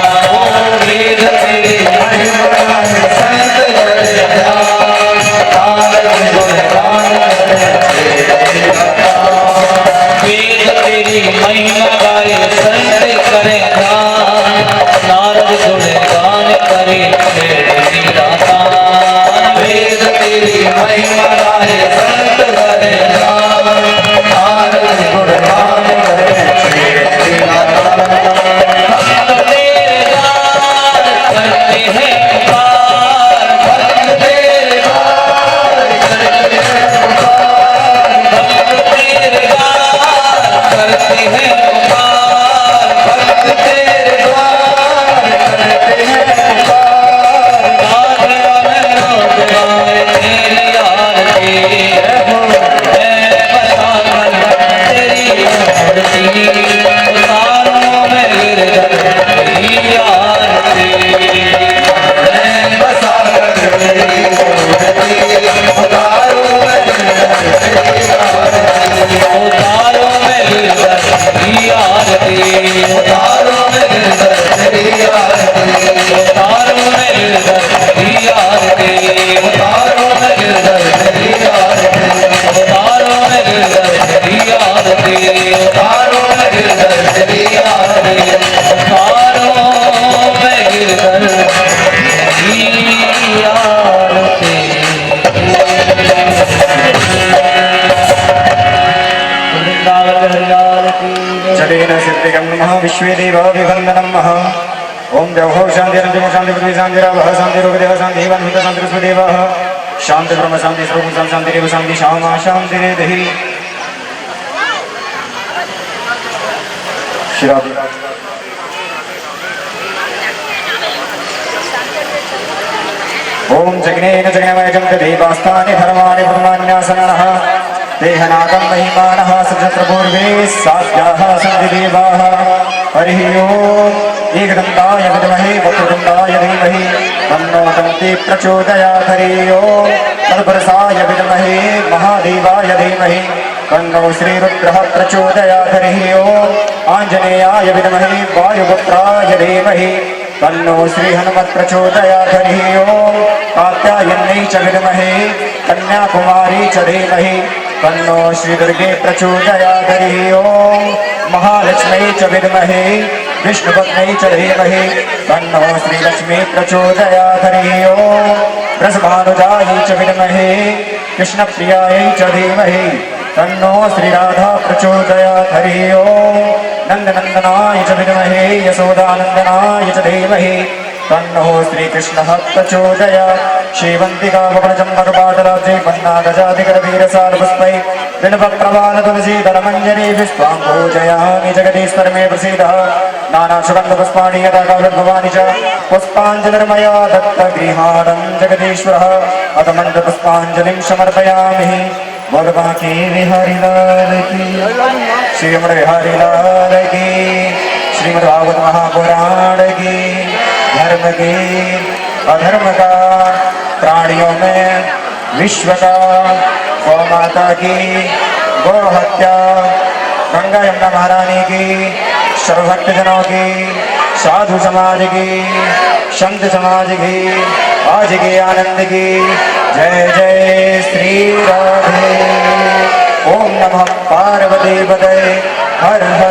वेद तेरी महिमा गाए संत करे ध्यान नारद गुणे गान करे तेरी अवतार। वेद तेरी महिमा गाए संत करे ध्यान नारद गुणे गान करे तेरी अवतार। वेद तेरी महिमा गाए संत करे ध्यान नारद गुणे गान करे तेरी अवतार। भक्त तेरे गान करते हैं पुकार। भक्त तेरे गान करते हैं पुकार। भक्त तेरे गान करते हैं पुकार। भक्त तेरे द्वार करते हैं पुकार। नंदनम ओम देवो शांति रंजन शांति पृथ्वी शांति रावः शांति रोगदेव शांति वन्मित शांति ऋष्वदेवः शांति ब्रह्म शांति स्वरूप शांति देव शांति श्यामा शांति रेधि श्रीराधे ओम जग्नेन जग्नमयजं देवास्तानि धर्माणि ब्रह्माण्यासनः देहनागं महिमानः सजत्रपूर्वे साध्याः सन्ति देवाः हरिः ओम् एकदन्ताय विद्महे वक्रतुण्डाय धीमहि तन्नो दन्ती प्रचोदयात् हरिः ओम् तत्पुरुषाय विद्महे महादेवाय धीमहि तन्नो श्रीरुद्रः प्रचोदयात् हरिः ओम् आञ्जनेयाय विद्महे वायुपुत्राय धीमहि तन्नो श्री हनुमत् प्रचोदयात् हरिः ओम् कात्यायन्यै च विद्महे कन्याकुमारी च धीमहि तन्नो श्री दुर्गे प्रचोदयात् हरिः ओम् महालक्ष्मी च विद्महे विष्णुपत्न्यै च धीमहि तन्नो श्रीलक्ष्मी प्रचोदयात् हरिः ओम् वृषभानुजायै च विद्महे कृष्णप्रियायै च धीमहि तन्नो श्रीराधा प्रचोदयात् हरिः ओम् नन्दनन्दनाय च विद्महे यशोदानन्दनाय च धीमहि तन्नो श्रीकृष्णः प्रचोदयात् श्रीवन्तिका वक्रजम्बरपाटराज्ये पन्नागजाधिकरवीरसारपुष्पै बिल्वप्रवाल तुलसीदलमञ्जरी विश्वां पूजयामि जगदीश्वर मे प्रसीदः नानासुगन्धपुष्पाणि यथा कालद्भवानि च पुष्पाञ्जलिर्मया दत्तगृहाणं जगदीश्वरः अथ मन्त्रपुष्पाञ्जलिं समर्पयामि बोल बांके बिहारी लाल की श्रीमद् बिहारी लाल की श्रीमद् भागवत महापुराण की धर्म की अधर्म का प्राणियों में विश्व का गौ माता की गौ हत्या गंगा यमुना महारानी की सर्वभक्तजनों की साधु समाज की संत समाज की आज के आनंद की जय जय श्री राधे ओम नमः पार्वती पदये हर हर